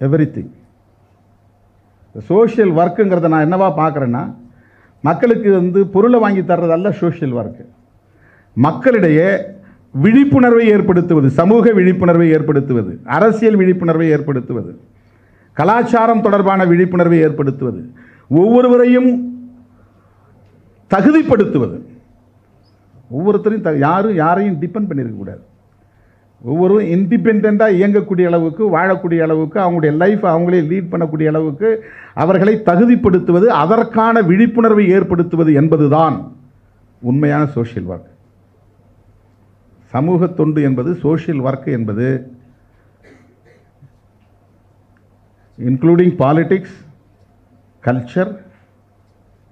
everything. சோஷியல் ஒர்க்குங்கிறத நான் என்னவா பார்க்குறேன்னா, மக்களுக்கு வந்து பொருளை வாங்கி தர்றதல்ல சோஷியல் ஒர்க்கு. மக்களிடையே விழிப்புணர்வை ஏற்படுத்துவது, சமூக விழிப்புணர்வை ஏற்படுத்துவது, அரசியல் விழிப்புணர்வை ஏற்படுத்துவது, கலாச்சாரம் தொடர்பான விழிப்புணர்வை ஏற்படுத்துவது, ஒவ்வொருவரையும் தகுதிப்படுத்துவது. ஒவ்வொருத்தரையும் யாரையும் டிபெண்ட் பண்ணியிருக்கக்கூடாது. ஒவ்வொருவரும் இண்டிபெண்ட்டாக இயங்கக்கூடிய அளவுக்கு, வாழக்கூடிய அளவுக்கு, அவங்களுடைய லைஃப்பை அவங்களே லீட் பண்ணக்கூடிய அளவுக்கு அவர்களை தகுதிப்படுத்துவது, அதற்கான விழிப்புணர்வை ஏற்படுத்துவது என்பதுதான் உண்மையான சோஷியல் ஒர்க். சமூக தொண்டு என்பது, சோஷியல் ஒர்க் என்பது, இன்க்ளூடிங் பாலிட்டிக்ஸ், கல்ச்சர்,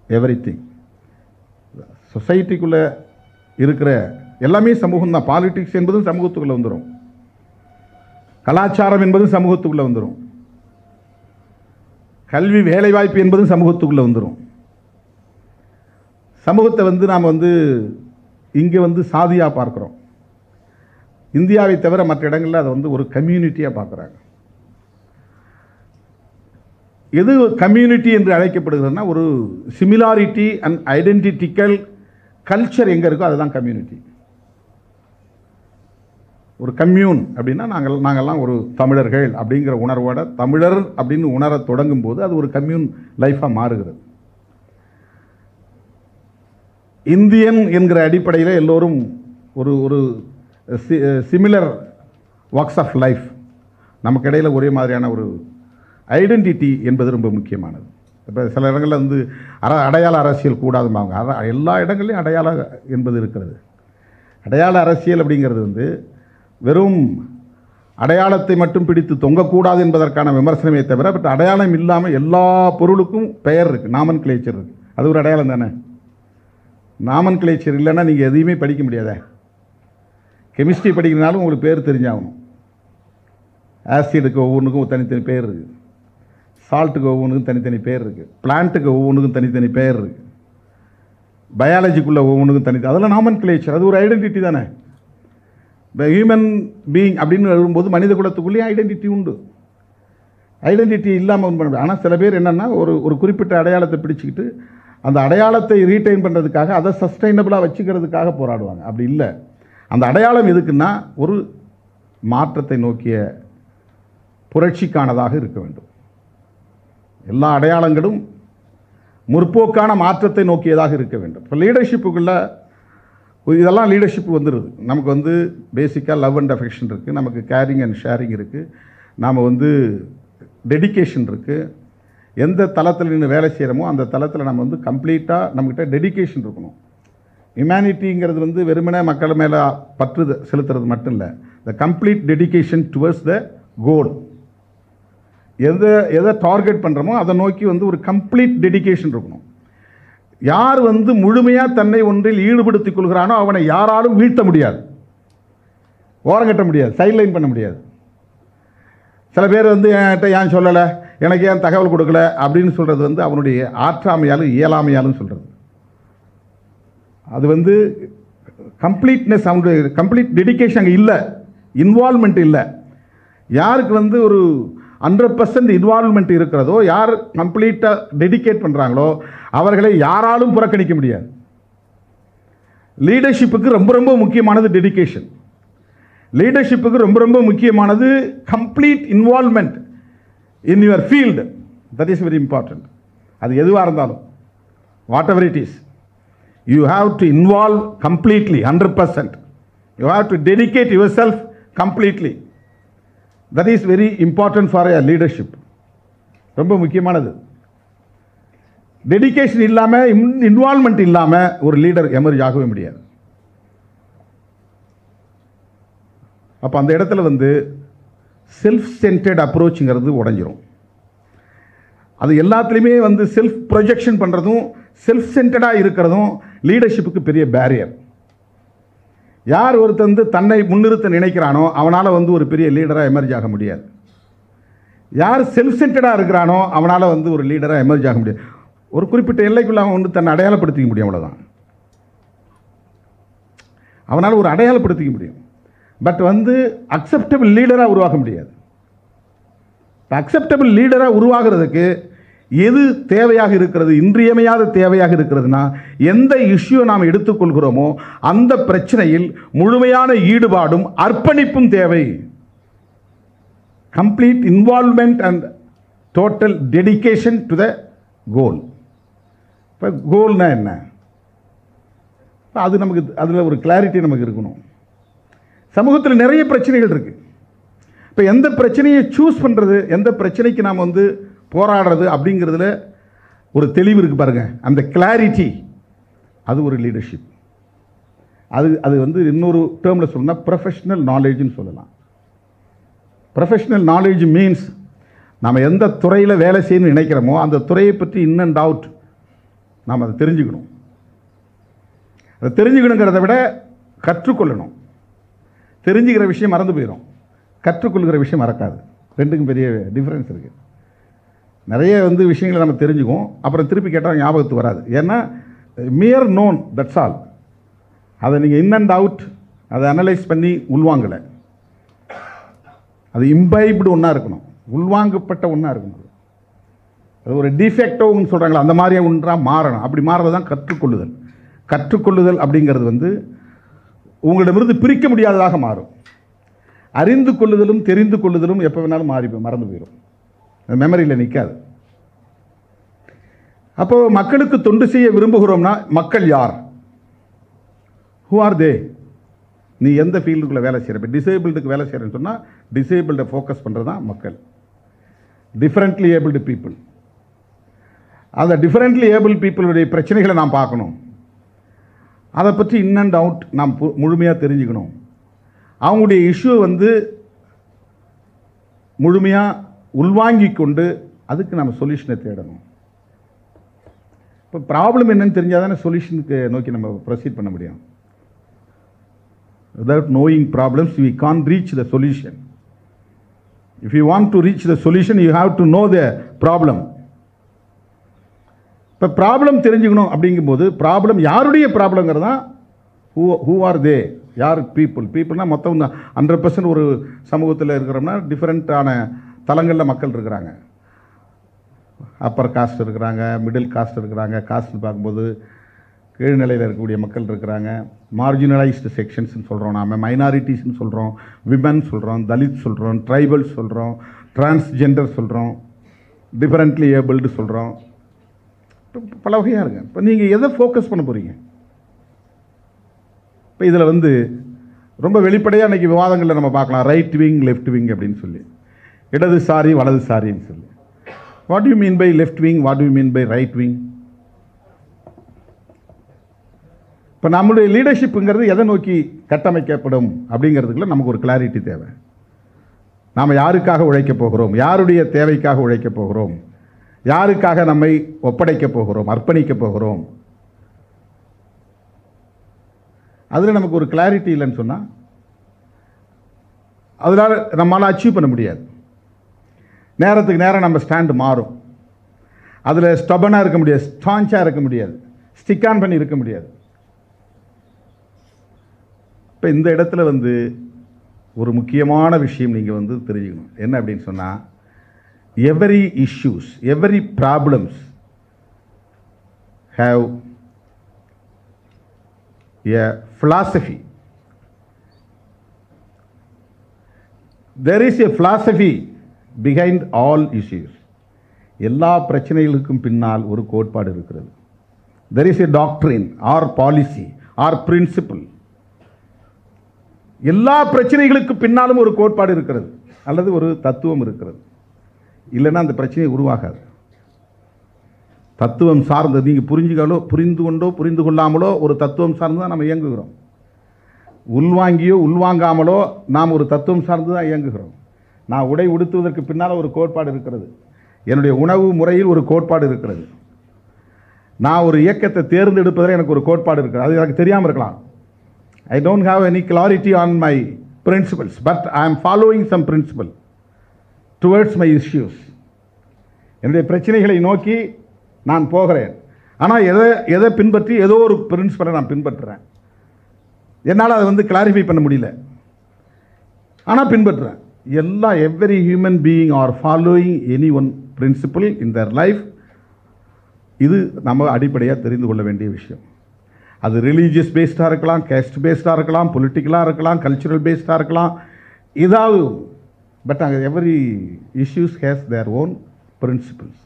எவ்ரிதிங். சொசைட்டிக்குள்ளே இருக்கிற எல்லாமே சமூகம் தான். பாலிட்டிக்ஸ் என்பதும் சமூகத்துக்குள்ளே வந்துடும், கலாச்சாரம் என்பதும் சமூகத்துக்குள்ளே வந்துடும், கல்வி வேலைவாய்ப்பு என்பதும் சமூகத்துக்குள்ளே வந்துடும். சமூகத்தை வந்து நாம் வந்து இங்கே வந்து சாதியாக பார்க்குறோம். இந்தியாவை தவிர மற்ற இடங்களில் அதை வந்து ஒரு கம்யூனிட்டியாக பார்க்குறாங்க. எது கம்யூனிட்டி என்று அழைக்கப்படுகிறதுனா, ஒரு சிமிலாரிட்டி அண்ட் ஐடென்டிட்டிக்கல் கல்ச்சர் எங்கே இருக்கோ அதுதான் கம்யூனிட்டி. ஒரு கம்யூன் அப்படின்னா நாங்கள்லாம் ஒரு தமிழர்கள் அப்படிங்கிற உணர்வோட, தமிழர் அப்படின்னு உணர தொடங்கும் போது அது ஒரு கம்யூன் லைஃபாக மாறுகிறது. இந்தியன் என்கிற அடிப்படையில் எல்லோரும் ஒரு ஒரு சிமிலர் வாக்ஸ் ஆஃப் லைஃப், நமக்கு இடையில் ஒரே மாதிரியான ஒரு ஐடென்டிட்டி என்பது ரொம்ப முக்கியமானது. இப்போ சில இடங்களில் வந்து அடையாள அரசியல் கூடாதும்பாங்க. எல்லா இடங்கள்லையும் அடையாளம் என்பது இருக்கிறது. அடையாள அரசியல் அப்படிங்கிறது வந்து வெறும் அடையாளத்தை மட்டும் பிடித்து தொங்கக்கூடாது என்பதற்கான விமர்சனமே தவிர, பட் அடையாளம் இல்லாமல் எல்லா பொருளுக்கும் பெயர் இருக்குது, நாமன் கிளேச்சர் இருக்குது. அது ஒரு அடையாளம் தானே. நாமன் கிளேச்சர் இல்லைன்னா நீங்கள் எதையுமே படிக்க முடியாதே. கெமிஸ்ட்ரி படிக்கிறனாலும் உங்களுக்கு பேர் தெரிஞ்சாகணும். ஆசிடுக்கு ஒவ்வொன்றுக்கும் தனித்தனி பேர் இருக்குது, சால்ட்டுக்கு ஒவ்வொன்றுக்கும் தனித்தனி பேர் இருக்குது, பிளான்ட்டுக்கு ஒவ்வொன்றுக்கும் தனித்தனி பேர் இருக்குது, பயாலஜிக்குள்ளே ஒவ்வொன்றுக்கும் தனித்தனி, அதெல்லாம் நாமன் கிளேச்சர். அது ஒரு ஐடென்டிட்டி தானே. இப்போ ஹியூமன் பீயிங் அப்படின்னு வரும்போது மனித குலத்துக்குள்ளேயே ஐடென்டிட்டி உண்டு. ஐடென்டிட்டி இல்லாமல் ஒன்று பண்ண முடியாது. ஆனால் சில பேர் என்னென்னா, ஒரு குறிப்பிட்ட அடையாளத்தை பிடிச்சிக்கிட்டு அந்த அடையாளத்தை ரீட்டைன் பண்ணுறதுக்காக, அதை சஸ்டைனபிளாக வச்சுக்கிறதுக்காக போராடுவாங்க. அப்படி இல்லை. அந்த அடையாளம் எதுக்குன்னா, ஒரு மாற்றத்தை நோக்கிய புரட்சிக்கானதாக இருக்க வேண்டும். எல்லா அடையாளங்களும் முற்போக்கான மாற்றத்தை நோக்கியதாக இருக்க வேண்டும். இப்போ லீடர்ஷிப்புக்குள்ளே இதெல்லாம் லீடர்ஷிப் வந்துடுது. நமக்கு வந்து பேசிக்காக லவ் அண்ட் அஃபெக்ஷன் இருக்குது, நமக்கு கேரிங் அண்ட் ஷேரிங் இருக்குது, நாம் வந்து டெடிக்கேஷன் இருக்குது. எந்த தளத்தில் நின்று வேலை செய்கிறோமோ அந்த தளத்தில் நம்ம வந்து கம்ப்ளீட்டாக நம்மக்கிட்ட டெடிக்கேஷன் இருக்கணும். ஹியூமனிட்டிங்கிறது வந்து வெறுமனே மக்கள் மேலே பற்று செலுத்துறது மட்டும் இல்லை, the complete dedication towards the goal. எதை டார்கெட் பண்ணுறோமோ அதை நோக்கி வந்து ஒரு கம்ப்ளீட் டெடிக்கேஷன் இருக்கணும். யார் வந்து முழுமையாக தன்னை ஒன்றில் ஈடுபடுத்திக் கொள்கிறானோ அவனை யாராலும் வீழ்த்த முடியாது, ஓரங்கட்ட முடியாது, சைட்லைன் பண்ண முடியாது. சில பேர் வந்து என்கிட்ட ஏன் சொல்லலை, எனக்கு ஏன் தகவல் கொடுக்கல அப்படின்னு சொல்கிறது வந்து அவனுடைய ஆற்றாமையாலும் இயலாமையாலும் சொல்கிறது. அது வந்து கம்ப்ளீட்னஸ், அவனுடைய கம்ப்ளீட் டெடிக்கேஷன் அங்கே இல்லை, இன்வால்மெண்ட் இல்லை. யாருக்கு வந்து ஒரு 100% இன்வால்மெண்ட் இருக்கிறதோ, யார் கம்ப்ளீட்டாக டெடிகேட் பண்ணுறாங்களோ அவர்களை யாராலும் புறக்கணிக்க முடியாது. லீடர்ஷிப்புக்கு ரொம்ப ரொம்ப முக்கியமானது டெடிகேஷன். லீடர்ஷிப்புக்கு ரொம்ப ரொம்ப முக்கியமானது complete involvement in your field. That is very important. அது எதுவாக இருந்தாலும், what ever it is, you have to involve completely, 100%. You have to dedicate your self completely. That is very important for a leadership. ரொம்ப முக்கியமானது. டெடிகேஷன் இல்லாமல், இன்வால்மெண்ட் இல்லாமல் ஒரு லீடர் எமர்ஜ் ஆகவே முடியாது. அப்போ அந்த இடத்துல வந்து செல்ஃப் சென்டர்ட் அப்ரோச்சுங்கிறது உடஞ்சிரும். அது எல்லாத்துலேயுமே வந்து செல்ஃப் ப்ரொஜெக்ஷன் பண்ணுறதும் செல்ஃப் சென்டர்டாக இருக்கிறதும் லீடர்ஷிப்புக்கு பெரிய பேரியர். யார் ஒருத்தர் வந்து தன்னை முன்னிறுத்த நினைக்கிறானோ அவனால் வந்து ஒரு பெரிய லீடராக எமர்ஜ் ஆக முடியாது. யார் செல்ஃப் சென்டர்டாக இருக்கிறானோ அவனால் வந்து ஒரு லீடராக எமர்ஜ் ஆக முடியாது. ஒரு குறிப்பிட்ட எல்லைக்குள்ள அவன் வந்து தன்னை அடையாளப்படுத்திக்க முடியும், அவ்வளோதான். அவனால் ஒரு அடையாளப்படுத்திக்க முடியும். பட் வந்து அக்செப்டபிள் லீடராக உருவாக்க முடியாது. அக்செப்டபிள் லீடராக உருவாகிறதுக்கு எது தேவையாக இருக்கிறது, இன்றியமையாத தேவையாக இருக்கிறதுனா, எந்த இஷ்யூவை நாம் எடுத்துக்கொள்கிறோமோ அந்த பிரச்சனையில் முழுமையான ஈடுபாடும் அர்ப்பணிப்பும் தேவை. Complete involvement and total dedication to the goal. இப்போ கோல்னா என்ன, அது நமக்கு அதில் ஒரு கிளாரிட்டி நமக்கு இருக்கணும். சமூகத்தில் நிறைய பிரச்சனைகள் இருக்குது. இப்போ எந்த பிரச்சனையை சூஸ் பண்ணுறது, எந்த பிரச்சனைக்கு நாம் வந்து போராடுறது அப்படிங்கிறதுல ஒரு தெளிவு இருக்குது பாருங்கள். அந்த கிளாரிட்டி அது ஒரு லீடர்ஷிப். அது வந்து இன்னொரு டேர்மில் சொல்லணும்னா ப்ரொஃபஷ்னல் நாலேஜ்னு சொல்லலாம். ப்ரொஃபஷ்னல் நாலேஜ் மீன்ஸ் நம்ம எந்த துறையில் வேலை செய்யணும்னு நினைக்கிறோமோ அந்த துறையை பற்றி இன் அண்ட் அவுட் நாம் அதை தெரிஞ்சுக்கணும். அதை தெரிஞ்சுக்கணுங்கிறத விட கற்றுக்கொள்ளணும். தெரிஞ்சுக்கிற விஷயம் மறந்து போயிடும், கற்றுக்கொள்கிற விஷயம் மறக்காது. ரெண்டுக்கும் பெரிய டிஃப்ரென்ஸ் இருக்குது. நிறைய வந்து விஷயங்களை நம்ம தெரிஞ்சுக்குவோம், அப்புறம் திருப்பி கேட்டால் ஞாபகத்துக்கு வராது. ஏன்னா மியர் நோன், தட்ஸ் ஆல். அதை நீங்கள் இன் அண்ட் அவுட் அதை அனலைஸ் பண்ணி உள்வாங்கலை. அது இம்பைப்டு ஒன்றா இருக்கணும், உள்வாங்கப்பட்ட ஒன்றா இருக்கணும். அது ஒரு டிஃபெக்டோன்னு சொல்கிறாங்களா, அந்த மாதிரியே ஒன்றாக மாறணும். அப்படி மாறுறது தான் கற்றுக்கொள்ளுதல். கற்றுக்கொள்ளுதல் அப்படிங்கிறது வந்து உங்களிடமிருந்து பிரிக்க முடியாததாக மாறும். அறிந்து கொள்ளுதலும் தெரிந்து கொள்ளுதலும் எப்போ வேணாலும் மறந்து போயிடும், மெமரியில் நிற்காது. அப்போது மக்களுக்கு தொண்டு செய்ய விரும்புகிறோம்னா மக்கள் யார், ஹூ ஆர் தே? நீ எந்த ஃபீல்டுக்குள்ளே வேலை செய்கிற, இப்போ டிசேபிள்டுக்கு வேலை செய்கிறேன்னு சொன்னால் டிசேபிள்டை ஃபோக்கஸ் பண்ணுறது தான் மக்கள். டிஃப்ரெண்ட்லி ஏபிள்டு பீப்புள், அந்த டிஃப்ரெண்ட்லி ஏபிள் பீப்புளுடைய பிரச்சனைகளை நாம் பார்க்கணும். அதை பற்றி இன் அண்ட் அவுட் நாம் முழுமையாக தெரிஞ்சுக்கணும். அவங்களுடைய இஷ்யூ வந்து முழுமையாக உள்வாங்கி கொண்டு அதுக்கு நம்ம சொல்யூஷனை தேடணும். இப்போ ப்ராப்ளம் என்னன்னு தெரிஞ்சால் தானே சொல்யூஷனுக்கு நோக்கி நம்ம ப்ரொசீட் பண்ண முடியும். Without knowing problems, we can't reach the solution. If you want to reach the solution, you have to know the problem. இப்போ ப்ராப்ளம் தெரிஞ்சுக்கணும் அப்படிங்கும்போது ப்ராப்ளம் யாருடைய ப்ராப்ளங்கிறது தான் ஹூ ஆர் தே, யார் பீப்புள்னால் மொத்தம் 100% ஒரு சமூகத்தில் இருக்கிறோம்னா டிஃப்ரெண்ட்டான தளங்களில் மக்கள் இருக்கிறாங்க. அப்பர் காஸ்ட் இருக்கிறாங்க, மிடில் காஸ்ட் இருக்கிறாங்க, காஸ்ட்னு பார்க்கும்போது கீழ்நிலையில் இருக்கக்கூடிய மக்கள் இருக்கிறாங்க, மார்ஜினலைஸ்டு செக்ஷன்ஸ்னு சொல்கிறோம், நாம் மைனாரிட்டிஸ்ன்னு சொல்கிறோம், விமன் சொல்கிறோம், தலித் சொல்கிறோம், ட்ரைபல்ஸ் சொல்கிறோம், டிரான்ஸ்ஜெண்டர் சொல்கிறோம், டிஃபரெண்ட்லி ஏபிள்டு சொல்கிறோம். பல வகையாக இருக்குது. இப்போ நீங்கள் எதை ஃபோக்கஸ் பண்ண போகிறீங்க? இப்போ இதில் வந்து ரொம்ப வெளிப்படையாக இன்றைக்கி விவாதங்களில் நம்ம பார்க்கலாம், ரைட் விங் லெஃப்ட் விங் அப்படின்னு சொல்லி, இடதுசாரி வலதுசாரின்னு சொல்லி. What you mean by left wing, what you mean by right wing? இப்போ நம்மளுடைய லீடர்ஷிப்புங்கிறது எதை நோக்கி கட்டமைக்கப்படும் அப்படிங்கிறதுக்குள்ள நமக்கு ஒரு கிளாரிட்டி தேவை. நாம் யாருக்காக உழைக்கப் போகிறோம், யாருடைய தேவைக்காக உழைக்கப் போகிறோம், யாருக்காக நம்மை ஒப்படைக்கப் போகிறோம், அர்ப்பணிக்கப் போகிறோம். அதில் நமக்கு ஒரு கிளாரிட்டி இல்லைன்னு சொன்னால் அதனால் நம்மளால் அச்சீவ் பண்ண முடியாது. நேரத்துக்கு நேரம் நம்ம ஸ்டாண்டு மாறும். அதில் ஸ்டபனாக இருக்க முடியாது, ஸ்டான்ச்சாக இருக்க முடியாது, ஸ்டிக் ஆன் பண்ணி இருக்க முடியாது. இப்போ இந்த இடத்துல வந்து ஒரு முக்கியமான விஷயம் நீங்கள் வந்து தெரிஞ்சுக்கணும். என்ன அப்படின்னு சொன்னால், every issues, every problems have a philosophy. There is a philosophy behind all issues. எல்லா பிரச்சனைகளுக்கும் பின்னால் ஒரு கோட்பாடு இருக்கிறது. There is a doctrine or policy or principle. எல்லா பிரச்சனைகளுக்கு பின்னாலும் ஒரு கோட்பாடு இருக்கிறது அல்லது ஒரு தத்துவம் இருக்கிறது. இல்லைன்னா அந்த பிரச்சனை உருவாகாது. தத்துவம் சார்ந்தது நீங்கள் புரிந்து கொள்ளாமலோ ஒரு தத்துவம் சார்ந்து தான் நம்ம இயங்குகிறோம். உள்வாங்கியோ உள்வாங்காமலோ நாம் ஒரு தத்துவம் சார்ந்து தான் இயங்குகிறோம். நான் உடை உடுத்துவதற்கு பின்னால் ஒரு கோட்பாடு இருக்கிறது, என்னுடைய உணவு முறையில் ஒரு கோட்பாடு இருக்கிறது, நான் ஒரு இயக்கத்தை தேர்ந்தெடுப்பதில் எனக்கு ஒரு கோட்பாடு இருக்கிறது. அது எனக்கு தெரியாமல் இருக்கலாம். I don't have any clarity on my principles, but I am following some principle towards my issues. என்னுடைய பிரச்சனைகளை நோக்கி நான் போகிறேன். ஆனால் எதை பின்பற்றி ஏதோ ஒரு பிரின்சிபலை நான் பின்பற்றுறேன். என்னால் அதை வந்து கிளாரிஃபை பண்ண முடியல. ஆனால் பின்பற்றுறேன். Every human being are following any one principle in their life. இது நம்ம அடிப்படையாக தெரிந்து கொள்ள வேண்டிய விஷயம். அது ரிலீஜியஸ் பேஸ்டாக இருக்கலாம், கேஸ்ட் பேஸ்டாக இருக்கலாம், பொலிட்டிக்கலாக இருக்கலாம், கல்ச்சுரல் பேஸ்டாக இருக்கலாம், ஏதாவது. பட் அங்கே every issues has their own principles.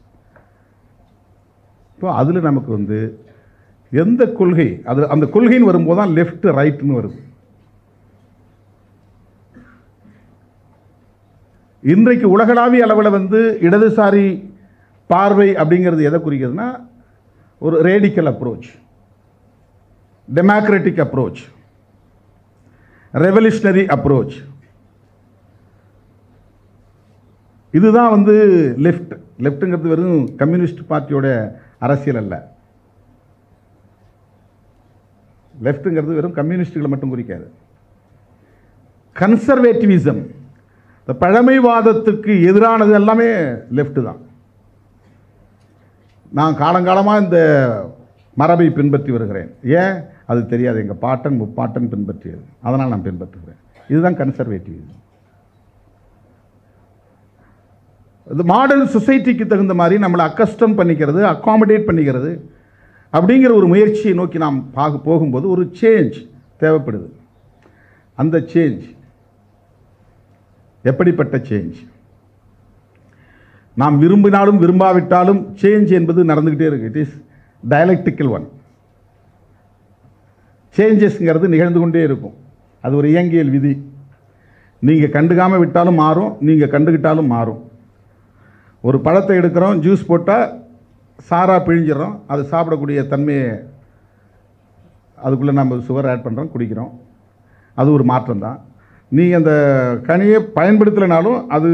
இப்போ அதில் நமக்கு வந்து எந்த கொள்கை, அது அந்த கொள்கைன்னு வரும்போது தான் லெஃப்ட் ரைட்னு வருது. இன்றைக்கு உலகளாவிய அளவில் வந்து இடதுசாரி பார்வை அப்படிங்கிறது எதை குறிக்கிறதுனா, ஒரு radical approach, democratic approach, revolutionary approach. இதுதான் வந்து லெஃப்ட். லெஃப்ட்டுங்கிறது வெறும் கம்யூனிஸ்ட் பார்ட்டியோட அரசியல் அல்ல. லெஃப்ட்டுங்கிறது வெறும் கம்யூனிஸ்டுகளை மட்டும் குறிக்காது. கன்சர்வேட்டிவிசம், இந்த பழமைவாதத்துக்கு எதிரானது எல்லாமே லெஃப்ட் தான். நான் காலங்காலமாக இந்த மரபை பின்பற்றி வருகிறேன். ஏன் அது தெரியாது, எங்கள் பாட்டன் முப்பாட்டன் பின்பற்றியது, அதனால் நான் பின்பற்றுகிறேன். இதுதான் கன்சர்வேட்டிவிசம். இது மாடர்ன் சொசைட்டிக்கு தகுந்த மாதிரி நம்மளை அக்கஸ்டம் பண்ணிக்கிறது, அக்காமடேட் பண்ணிக்கிறது அப்படிங்கிற ஒரு முயற்சியை நோக்கி நாம் போகும்போது ஒரு சேஞ்ச் தேவைப்படுது. அந்த சேஞ்ச் எப்படிப்பட்ட சேஞ்ச்? நாம் விரும்பினாலும் விரும்பாவிட்டாலும் சேஞ்ச் என்பது நடந்துக்கிட்டே இருக்கு. It is dialectical one. சேஞ்சஸ்ங்கிறது நிகழ்ந்து கொண்டே இருக்கும். அது ஒரு இயங்கியல் விதி. நீங்கள் கண்டுக்காமல் விட்டாலும் மாறும், நீங்கள் கண்டுக்கிட்டாலும் மாறும். ஒரு பழத்தை எடுக்கிறோம், ஜூஸ் போட்டால் சாராக பிழிஞ்சிடறோம், அது சாப்பிடக்கூடிய தன்மையை அதுக்குள்ளே நம்ம சுகர் ஆட் பண்ணுறோம், குடிக்கிறோம். அது ஒரு மாற்றம் தான். நீங்கள் அந்த கனியை பயன்படுத்தலைனாலும் அது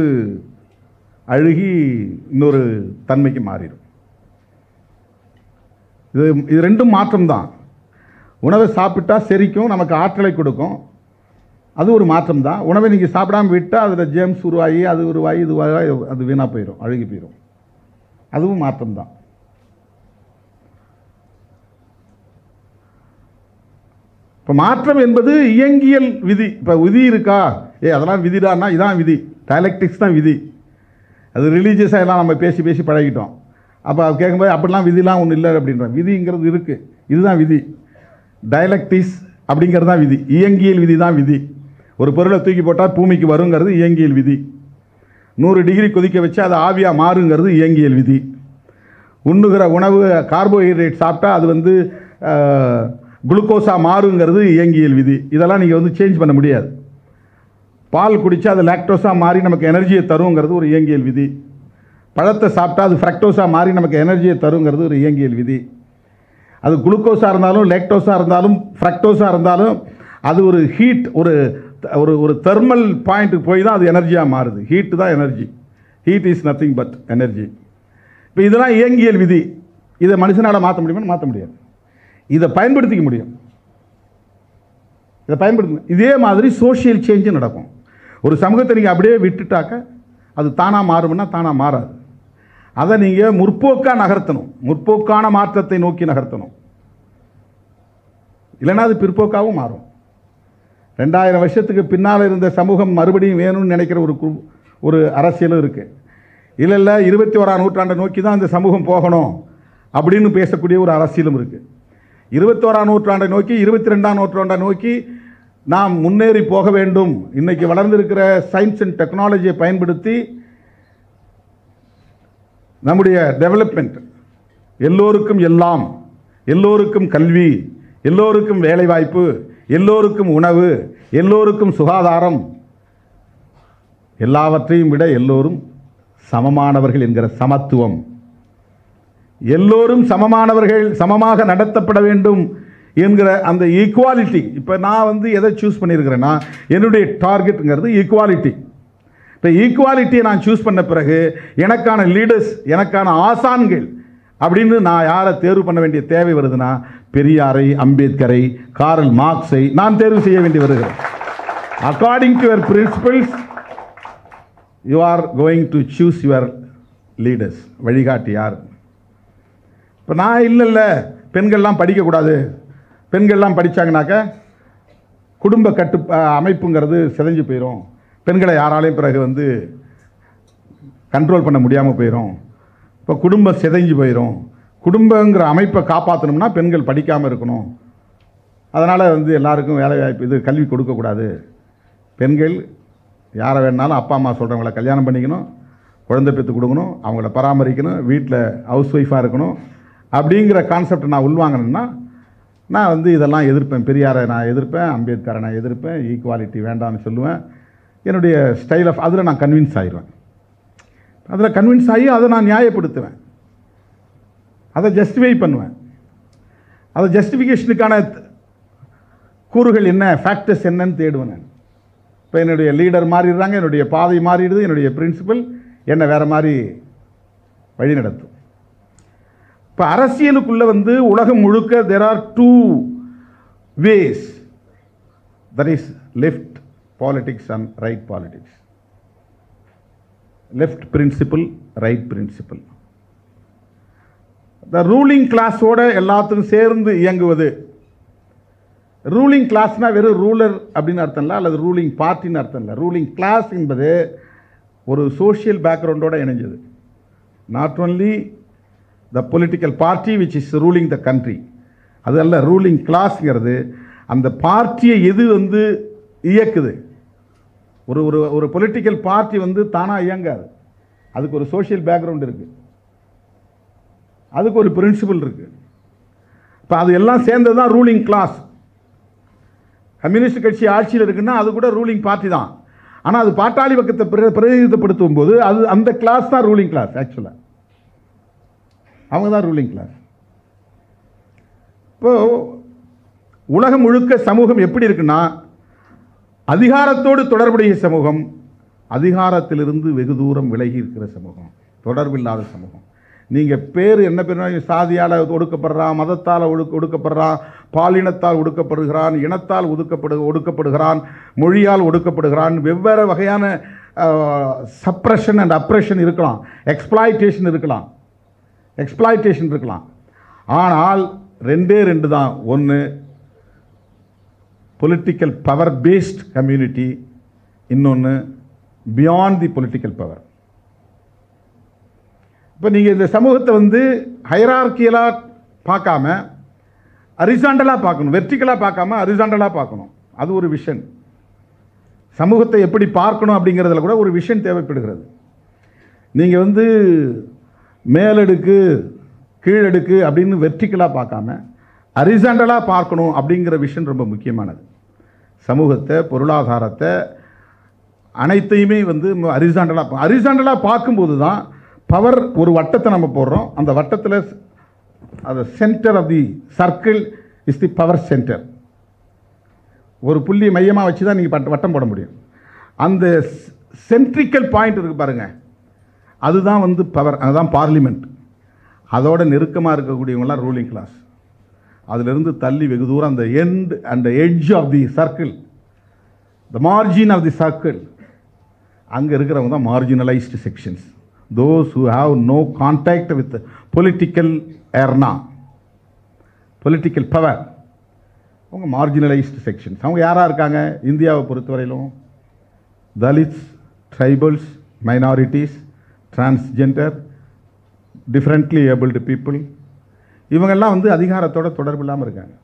அழுகி இன்னொரு தன்மைக்கு மாறிடும். இது ரெண்டும் மாற்றம் தான். உணவை சாப்பிட்டா செரிக்கும், நமக்கு ஆற்றலை கொடுக்கும், அது ஒரு மாற்றம் தான். உணவை நீங்கள் சாப்பிடாமல் விட்டால் அதில் ஜேம்ஸ் உருவாகி அது உருவாகி இது அது வீணாக போயிடும், அழுகி போயிடும். அதுவும் மாற்றம் தான். இப்போ மாற்றம் என்பது இயங்கியல் விதி. இப்போ விதி இருக்கா, அதெல்லாம் விதிடான்னா இதான் விதி, டயலெக்டிக்ஸ் தான் விதி. அது ரிலீஜியஸாக எல்லாம் நம்ம பேசி பேசி பழகிட்டோம். அப்போ கேட்கும்போது அப்படிலாம் விதிலாம் ஒன்றும் இல்லை அப்படின்றோம். விதிங்கிறது இருக்குது, இதுதான் விதி. டயலெக்டிக்ஸ் அப்படிங்கிறது தான் விதி, இயங்கியல் விதி தான் விதி. ஒரு பொருளை தூக்கி போட்டால் பூமிக்கு வருங்கிறது இயங்கியல் விதி. 100 டிகிரி கொதிக்க வச்சு அது ஆவியாக மாறுங்கிறது இயங்கியல் விதி. உண்ணுகிற உணவு கார்போஹைட்ரேட் சாப்பிட்டா அது வந்து குளுக்கோஸாக மாறுங்கிறது இயங்கியல் விதி. இதெல்லாம் நீங்கள் வந்து சேஞ்ச் பண்ண முடியாது. பால் குடித்தா அது லாக்டோஸாக மாறி நமக்கு எனர்ஜியை தருங்கிறது ஒரு இயங்கியல் விதி. பழத்தை சாப்பிட்டா அது ஃப்ரக்டோஸாக மாறி நமக்கு எனர்ஜியை தருங்கிறது ஒரு இயங்கியல் விதி. அது குளுக்கோஸாக இருந்தாலும் லாக்டோஸாக இருந்தாலும் ஃப்ரக்டோஸாக இருந்தாலும் அது ஒரு ஹீட், ஒரு ஒரு தெர்மல் பாயிண்ட்டுக்கு போய் தான் அது எனர்ஜியாக மாறுது. ஹீட்டு தான் energy. Heat is nothing but energy. இப்போ இதெல்லாம் இயங்கியல் விதி. இதை மனுஷனால் மாற்ற முடியுமா? மாற்ற முடியாது. இதை பயன்படுத்திக்க முடியும். இதை பயன்படுத்த இதே மாதிரி சோஷியல் சேஞ்சு நடக்கும். ஒரு சமூகத்தை நீங்கள் அப்படியே விட்டுட்டாக்க அது தானாக மாறும்னா தானாக மாறாது. அதை நீங்கள் முற்போக்காக நகர்த்தணும், முற்போக்கான மாற்றத்தை நோக்கி நகர்த்தணும். இல்லைன்னா அது பிற்போக்காகவும் மாறும். 2000 வருஷத்துக்கு பின்னால் இருந்த சமூகம் மறுபடியும் வேணும்னு நினைக்கிற ஒரு அரசியலும் இருக்குது. இல்லை 21ஆம் நூற்றாண்டை நோக்கி தான் இந்த சமூகம் போகணும் அப்படின்னு பேசக்கூடிய ஒரு அரசியலும் இருக்குது. 21ஆம் நூற்றாண்டை நோக்கி 22ஆம் நூற்றாண்டை நோக்கி நாம் முன்னேறி போக வேண்டும். இன்றைக்கி வளர்ந்திருக்கிற சயின்ஸ் அண்ட் டெக்னாலஜியை பயன்படுத்தி நம்முடைய டெவலப்மெண்ட், எல்லோருக்கும் எல்லாம், எல்லோருக்கும் கல்வி, எல்லோருக்கும் வேலைவாய்ப்பு, எல்லோருக்கும் உணவு, எல்லோருக்கும் சுகாதாரம், எல்லாவற்றையும் விட எல்லோரும் சமமானவர்கள் என்கிற சமத்துவம், எல்லோரும் சமமானவர்கள், சமமாக நடத்தப்பட வேண்டும் என்கிற அந்த ஈக்குவாலிட்டி. இப்போ நான் வந்து எதை சூஸ் பண்ணியிருக்கிறேன்னா, என்னுடைய டார்கெட்டுங்கிறது ஈக்குவாலிட்டி. இப்போ ஈக்குவாலிட்டியை நான் சூஸ் பண்ண பிறகு எனக்கான லீடர்ஸ், எனக்கான ஆசான்கள் அப்படின்னு நான் யாரை தேர்வு பண்ண வேண்டிய தேவை வருதுன்னா, பெரியாரை, அம்பேத்கரை, காரல் மார்க்ஸை நான் தேர்வு செய்ய வேண்டி வருகிறேன். According to your principles you are going to choose your leaders. வழிகாட்டி யார்? இப்போ நான் இல்லை பெண்கள்லாம் படிக்கக்கூடாது, பெண்கள்லாம் படித்தாங்கனாக்க குடும்ப அமைப்புங்கிறது சிதைஞ்சு போயிடும். பெண்களை யாராலையும் பிறகு வந்து கண்ட்ரோல் பண்ண முடியாமல் போயிடும். இப்போ குடும்பம் சிதைஞ்சு போயிடும். குடும்பங்கிற அமைப்பை காப்பாற்றணும்னா பெண்கள் படிக்காமல் இருக்கணும். அதனால் வந்து எல்லாருக்கும் வேலை வாய்ப்பு இது கல்வி கொடுக்கக்கூடாது. பெண்கள் யாரை வேணாலும் அப்பா அம்மா சொல்கிறவங்கள கல்யாணம் பண்ணிக்கணும், குழந்தை பெற்று கொடுக்கணும், அவங்கள பராமரிக்கணும், வீட்டில் ஹவுஸ் ஒய்ஃபாக இருக்கணும் அப்படிங்கிற கான்செப்டை நான் உள்வாங்கணும்னா நான் வந்து இதெல்லாம் எதிர்ப்பேன். பெரியாரை நான் எதிர்ப்பேன், அம்பேத்கரை நான் எதிர்ப்பேன், ஈக்குவாலிட்டி வேண்டாம்னு சொல்லுவேன். என்னுடைய ஸ்டைல் ஆஃப் அதில் நான் கன்வின்ஸ் ஆகிடுவேன். அதில் கன்வின்ஸ் ஆகி அதை நான் நியாயப்படுத்துவேன், அதை ஜஸ்டிஃபை பண்ணுவேன். அதை ஜஸ்டிஃபிகேஷனுக்கான கூறுகள் என்ன, ஃபேக்டர்ஸ் என்னன்னு தேடுவேன் நான். இப்போ என்னுடைய லீடர் மாறிடுறாங்க, என்னுடைய பாதை மாறிடுது, என்னுடைய பிரின்சிபல் என்னை வேறு மாதிரி வழி நடத்தும். இப்போ அரசியலுக்குள்ளே வந்து உலகம் முழுக்க there are two ways, that is left politics and right politics. left principle, right principle. the ruling class ஓட எல்லாத்துக்கும் சேர்ந்து இயங்குவது. ரூலிங் கிளாஸ்னா வெறும் ரூலர் அப்படின்னு அர்த்தம் இல்லை, அல்லது ரூலிங் பார்ட்டின்னு அர்த்தம் இல்லை. ரூலிங் கிளாஸ் என்பது ஒரு சோஷியல் பேக்ரவுண்டோடு இணைஞ்சது. Not only the political party which is ruling the country, அது அல்ல. ரூலிங் கிளாஸ்ங்கிறது அந்த பார்ட்டியை எது வந்து இயக்குது. ஒரு ஒரு ஒரு பொலிட்டிக்கல் பார்ட்டி வந்து தானாக இயங்காது, அதுக்கு ஒரு சோஷியல் பேக்ரவுண்ட் இருக்குது, அதுக்கு ஒரு பிரின்சிபல் இருக்குது. இப்போ அது எல்லாம் சேர்ந்தது தான் ரூலிங் கிளாஸ். கம்யூனிஸ்ட் கட்சி ஆட்சியில் இருக்குன்னா அது கூட ரூலிங் பார்ட்டி தான். ஆனால் அது பாட்டாளி வர்க்கத்தை பிரதிநிதித்துவப்படுத்தும் போது அது அந்த கிளாஸ் தான் ரூலிங் கிளாஸ். ஆக்சுவலாக அவங்க தான் ரூலிங் கிளாஸ். இப்போ உலகம் முழுக்க சமூகம் எப்படி இருக்குன்னா, அதிகாரத்தோடு தொடர்புடைய சமூகம், அதிகாரத்திலிருந்து வெகு தூரம் விலகி இருக்கிற சமூகம், தொடர்பில்லாத சமூகம். நீங்கள் பேர் என்ன பேர், சாதியால் ஒடுக்கப்படுறான், மதத்தால் ஒடுக்கப்படுறான், பாலினத்தால் ஒடுக்கப்படுகிறான், இனத்தால் ஒடுக்கப்படுகிறான், மொழியால் ஒடுக்கப்படுகிறான், வெவ்வேறு வகையான சப்ரஷன் அண்ட் அப்ரெஷன் இருக்கலாம், எக்ஸ்ப்ளாய்டேஷன் இருக்கலாம். ஆனால் ரெண்டே ரெண்டு தான். ஒன்று பொலிட்டிக்கல் பவர் பேஸ்ட் கம்யூனிட்டி, இன்னொன்று பியாண்ட் தி பொலிட்டிக்கல் பவர். இப்போ நீங்கள் இந்த சமூகத்தை வந்து ஹைரார்கியலாக பார்க்காம ஹரிசாண்டலாக பார்க்கணும், வெர்டிக்கலாக பார்க்காம ஹரிசாண்டலாக பார்க்கணும். அது ஒரு விஷன். சமூகத்தை எப்படி பார்க்கணும் அப்படிங்கிறதுல கூட ஒரு விஷன் தேவைப்படுகிறது. நீங்கள் வந்து மேலடுக்கு கீழடுக்கு அப்படின்னு வெர்டிக்கலாக பார்க்காம ஹரிசாண்டலாக பார்க்கணும் அப்படிங்கிற விஷன் ரொம்ப முக்கியமானது. சமூகத்தை, பொருளாதாரத்தை, அனைத்தையுமே வந்து ஹரிசாண்டலாக பார்க்கும்போது தான் பவர். ஒரு வட்டத்தை நம்ம போடுறோம், அந்த வட்டத்தில் அது centre of the circle is the power centre. ஒரு புள்ளி மையமாக வச்சு தான் நீங்கள் வட்டம் போட முடியும். அந்த சென்ட்ரிக்கல் பாயிண்ட் இருக்குது பாருங்கள், அதுதான் வந்து பவர், அதுதான் பார்லிமெண்ட். அதோட நெருக்கமாக இருக்கக்கூடியவங்களாம் ரூலிங் கிளாஸ். அதிலிருந்து தள்ளி வெகு தூரம் அந்த end and edge of the circle, the margin of the circle, அங்கே இருக்கிறவங்க தான் marginalised sections. Those who have no contact with political arena, political power, அவங்க marginalized sections. அவங்க யாராக இருக்காங்க இந்தியாவை பொறுத்தவரையிலும்? Dalits, tribals, minorities, transgender, differently abled people, இவங்கெல்லாம் வந்து அதிகாரத்தோட தொடர்பு இல்லாமல் இருக்காங்க.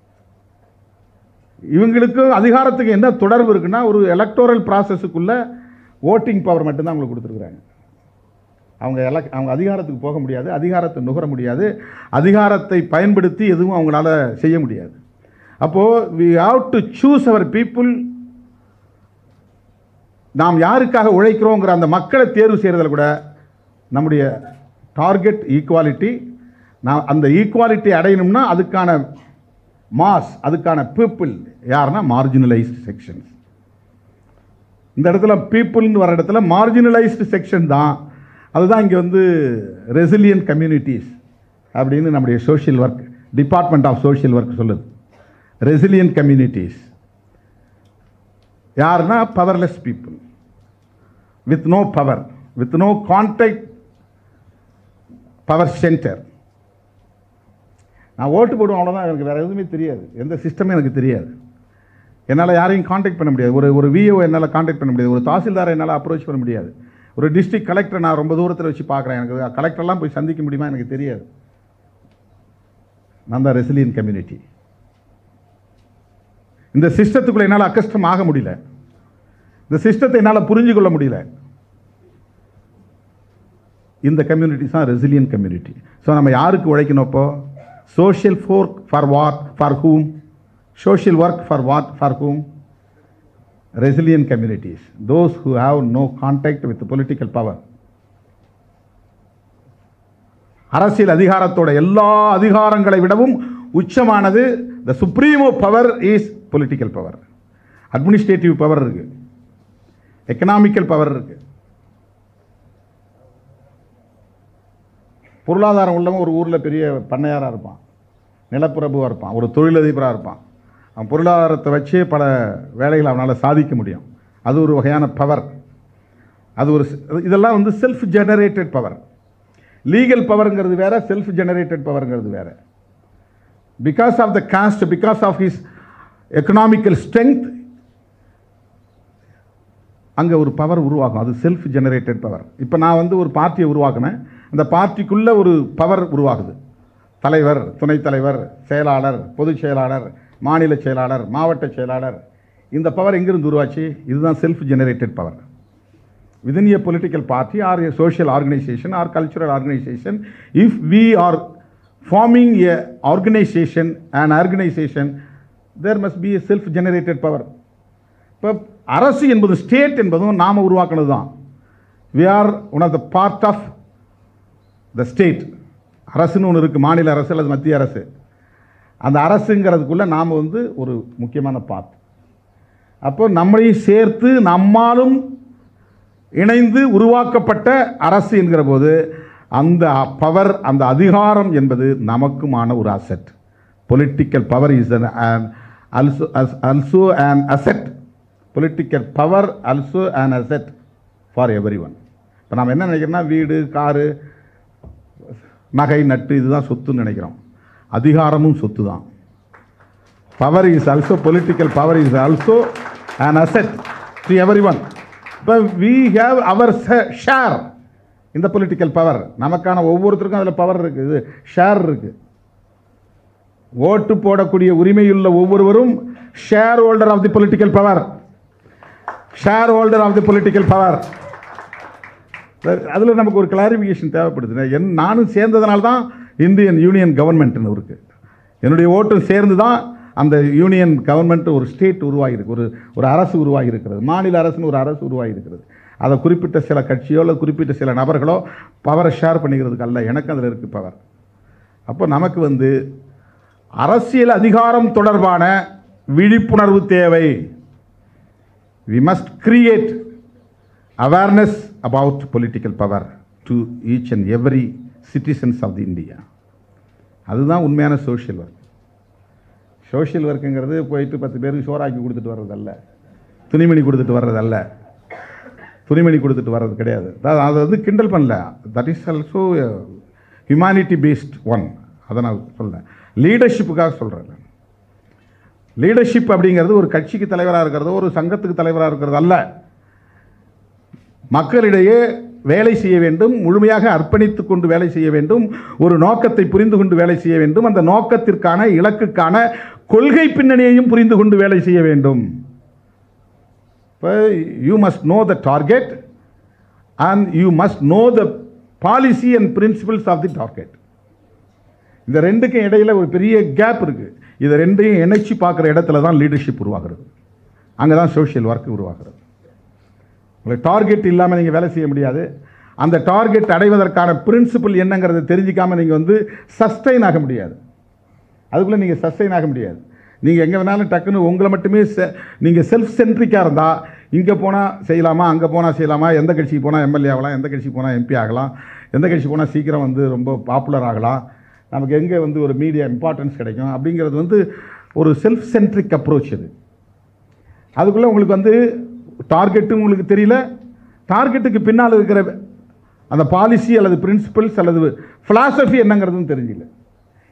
இவங்களுக்கு அதிகாரத்துக்கு என்ன தொடர்பு இருக்குன்னா, ஒரு எலக்டோரல் ப்ராசஸுக்குள்ளே ஓட்டிங் பவர் மட்டும்தான் அவங்களுக்கு கொடுத்துருக்குறாங்க. அவங்க அதிகாரத்துக்கு போக முடியாது, அதிகாரத்தை நுகர முடியாது, அதிகாரத்தை பயன்படுத்தி எதுவும் அவங்களால செய்ய முடியாது. அப்போது we have to choose our people. நாம் யாருக்காக உழைக்கிறோங்கிற அந்த மக்களை தேர்வு செய்கிறதில் கூட நம்முடைய டார்கெட் ஈக்குவாலிட்டி. நான் அந்த ஈக்குவாலிட்டி அடையணும்னா அதுக்கான மாஸ், அதுக்கான பீப்புள் யாருன்னா மார்ஜினலைஸ்டு செக்ஷன்ஸ். இந்த இடத்துல பீப்புள்னு வர இடத்துல மார்ஜினலைஸ்டு செக்ஷன் தான். அதுதான் இங்கே வந்து ரெசிலியன்ட் கம்யூனிட்டிஸ் அப்படின்னு நம்முடைய social work department of social work சொல்லுது. ரெசிலியன்ட் கம்யூனிட்டிஸ் யாருன்னா powerless people, with no power, with no contact power centre. நான் ஓட்டு போடுவேன், அவ்வளோதான். எனக்கு வேறு எதுவுமே தெரியாது, எந்த சிஸ்டமே எனக்கு தெரியாது. என்னால் யாரையும் காண்டாக்ட் பண்ண முடியாது. ஒரு விஓ என்னால் காண்டாக்ட் பண்ண முடியாது. ஒரு தாசில்தாரை என்னால் அப்ரோச் பண்ண முடியாது. ஒரு டிஸ்ட்ரிக்ட் கலெக்டரை நான் ரொம்ப தூரத்தில் வச்சு பார்க்குறேன். எனக்கு கலெக்டர்லாம் போய் சந்திக்க முடியுமா எனக்கு தெரியாது. நான் தான் ரெசிலியன்ட் கம்யூனிட்டி. இந்த சிஸ்டத்துக்குள்ள என்னால் அக்கஸ்டம் ஆக முடியல. இந்த சிஸ்டத்தை என்னால் புரிஞ்சு கொள்ள முடியல. இந்த கம்யூனிட்டிஸ் தான் ரெசிலியன்ட் கம்யூனிட்டி. ஸோ நம்ம யாருக்கு உழைக்கணும்? இப்போ social fork for what for whom? Social work for what for whom? resilient communities, those who have no contact with the political power. அரசியல் அதிகாரத்தோட எல்லா அதிகாரங்களை விடவும் உச்சமானது the supreme power is political power. administrative power இருக்கு, economical power இருக்கு. பொருளாதாரம் உள்ளவன் ஒரு ஊரில் பெரிய பண்ணையாராக இருப்பான், நிலப்பிரபுவாக இருப்பான், ஒரு தொழிலதிபராக இருப்பான். அவன் பொருளாதாரத்தை வச்சே பல வேலைகளை அவனால் சாதிக்க முடியும். அது ஒரு வகையான பவர். அது ஒரு இதெல்லாம் வந்து செல்ஃப் ஜெனரேட்டட் பவர். லீகல் பவருங்கிறது வேற, செல்ஃப் ஜெனரேட்டட் பவருங்கிறது வேற. Because of the caste, because of his economical strength, அங்கே ஒரு பவர் உருவாகும். அது செல்ஃப் ஜெனரேட்டட் பவர். இப்போ நான் வந்து ஒரு பார்ட்டியை உருவாக்கினேன். அந்த பார்ட்டிக்குள்ளே ஒரு பவர் உருவாகுது. தலைவர், துணைத் தலைவர், செயலாளர், பொதுச் செயலாளர், மாநில செயலாளர், மாவட்ட செயலாளர். இந்த பவர் எங்கிருந்து உருவாச்சு? இதுதான் self generated power. within a political party or a social organization or cultural organization, if we are forming a organization, there must be a self generated power. இப்போ அரசு என்பது, ஸ்டேட் என்பதும் நாம உருவாக்குனது தான். we are one of the part of the state. அரசுன்னு ஒன்று இருக்குது, மாநில அரசு அல்லது மத்திய அரசு. அந்த அரசுங்கிறதுக்குள்ளே நாம் வந்து ஒரு முக்கியமான பார்ட். அப்போ நம்மளையும் சேர்த்து நம்மாலும் இணைந்து உருவாக்கப்பட்ட அரசு என்கிற போது அந்த பவர், அந்த அதிகாரம் என்பது நமக்குமான ஒரு asset. Political power is also an asset. Political power also an asset for every one. இப்போ நாம் என்ன நினைக்கிறோம்னா, வீடு, காரு, நகை, நட்டு இதுதான் சொத்துன்னு நினைக்கிறோம். அதிகாரமும் சொத்து தான். Power is also, political power is also an asset to everyone. இப்போ we have our share in the political power. நமக்கான ஒவ்வொருத்தருக்கும் அதில் பவர் இருக்குது, ஷேர் இருக்குது. ஓட்டு போடக்கூடிய உரிமையுள்ள ஒவ்வொருவரும் share holder of the political power. Share holder of the political power. அதில் நமக்கு ஒரு கிளாரிஃபிகேஷன் தேவைப்படுது. நானும் சேர்ந்ததுனால தான் இந்தியன் யூனியன் கவர்மெண்ட்னு இருக்குது. என்னுடைய ஓட்டும் சேர்ந்து தான் அந்த யூனியன் கவர்மெண்ட், ஒரு ஸ்டேட் உருவாகிருக்கு, ஒரு அரசு உருவாகியிருக்கிறது. மாநில அரசுன்னு ஒரு அரசு உருவாகியிருக்கிறது. அதை குறிப்பிட்ட சில கட்சியோ இல்லை குறிப்பிட்ட சில நபர்களோ பவரை ஷேர் பண்ணிக்கிறதுக்கு அல்ல, எனக்கு அதில் இருக்குது பவர். அப்போ நமக்கு வந்து அரசியல் அதிகாரம் தொடர்பான விழிப்புணர்வு தேவை. we must create awareness about political power to each and every citizens of the India. அதுதான் உண்மையான சோஷியல் ஒர்க். சோஷியல் ஒர்க்குங்கிறது போயிட்டு 10 பேருக்கு சோறாக்கி கொடுத்துட்டு வர்றதல்ல, துணிமணி கொடுத்துட்டு வர்றதல்ல, துணிமணி கொடுத்துட்டு வர்றது கிடையாது. அதை வந்து கிண்டல் பண்ணல. That is also humanity based one. அதை நான் சொல்கிறேன், லீடர்ஷிப்புக்காக சொல்கிறேன். லீடர்ஷிப் அப்படிங்கிறது ஒரு கட்சிக்கு தலைவராக இருக்கிறதோ ஒரு சங்கத்துக்கு தலைவராக இருக்கிறது அல்ல. மக்களிடையே வேலை செய்ய வேண்டும், முழுமையாக அர்ப்பணித்து கொண்டு வேலை செய்ய வேண்டும், ஒரு நோக்கத்தை புரிந்து கொண்டு வேலை செய்ய வேண்டும், அந்த நோக்கத்திற்கான இலக்குக்கான கொள்கை பின்னணியையும் புரிந்து கொண்டு வேலை செய்ய வேண்டும். இப்போ you must know the target and you must know the policy and principles of the target. இந்த ரெண்டுக்கும் இடையில் ஒரு பெரிய கேப் இருக்குது. இதை ரெண்டையும் இணைச்சி பார்க்குற இடத்துல தான் லீடர்ஷிப் உருவாகிறது. அங்கே தான் சோஷியல் ஒர்க் உருவாகிறது. உங்களுக்கு டார்கெட் இல்லாமல் நீங்கள் வேலை செய்ய முடியாது. அந்த டார்கெட் அடைவதற்கான பிரின்சிபிள் என்னங்கிறத தெரிஞ்சிக்காமல் நீங்கள் வந்து சஸ்டெயின் ஆக முடியாது. அதுக்குள்ளே நீங்கள் சஸ்டெயின் ஆக முடியாது. நீங்கள் எங்கே வேணாலும் டக்குன்னு உங்களை மட்டுமே நீங்கள் செல்ஃப் சென்ட்ரிக்காக இருந்தால், இங்கே போனால் செய்யலாமா, அங்கே போனால் செய்யலாமா, எந்த கட்சிக்கு போனால் எம்எல்ஏ ஆகலாம், எந்த கட்சிக்கு போனால் எம்பி ஆகலாம், எந்த கட்சிக்கு போனால் சீக்கிரம் வந்து ரொம்ப பாப்புலர் ஆகலாம், நமக்கு எங்கே வந்து ஒரு மீடியா இம்பார்ட்டன்ஸ் கிடைக்கும் அப்படிங்கிறது வந்து ஒரு செல்ஃப் சென்ட்ரிக் அப்ரோச். அது அதுக்குள்ளே உங்களுக்கு வந்து டார்கெட்டும் உங்களுக்கு தெரியல, டார்கெட்டுக்கு பின்னால் இருக்கிற அந்த பாலிசி அல்லது பிரின்சிபல்ஸ் அல்லது ஃபிலாசபி என்னங்கிறதும் தெரிஞ்சில்லை.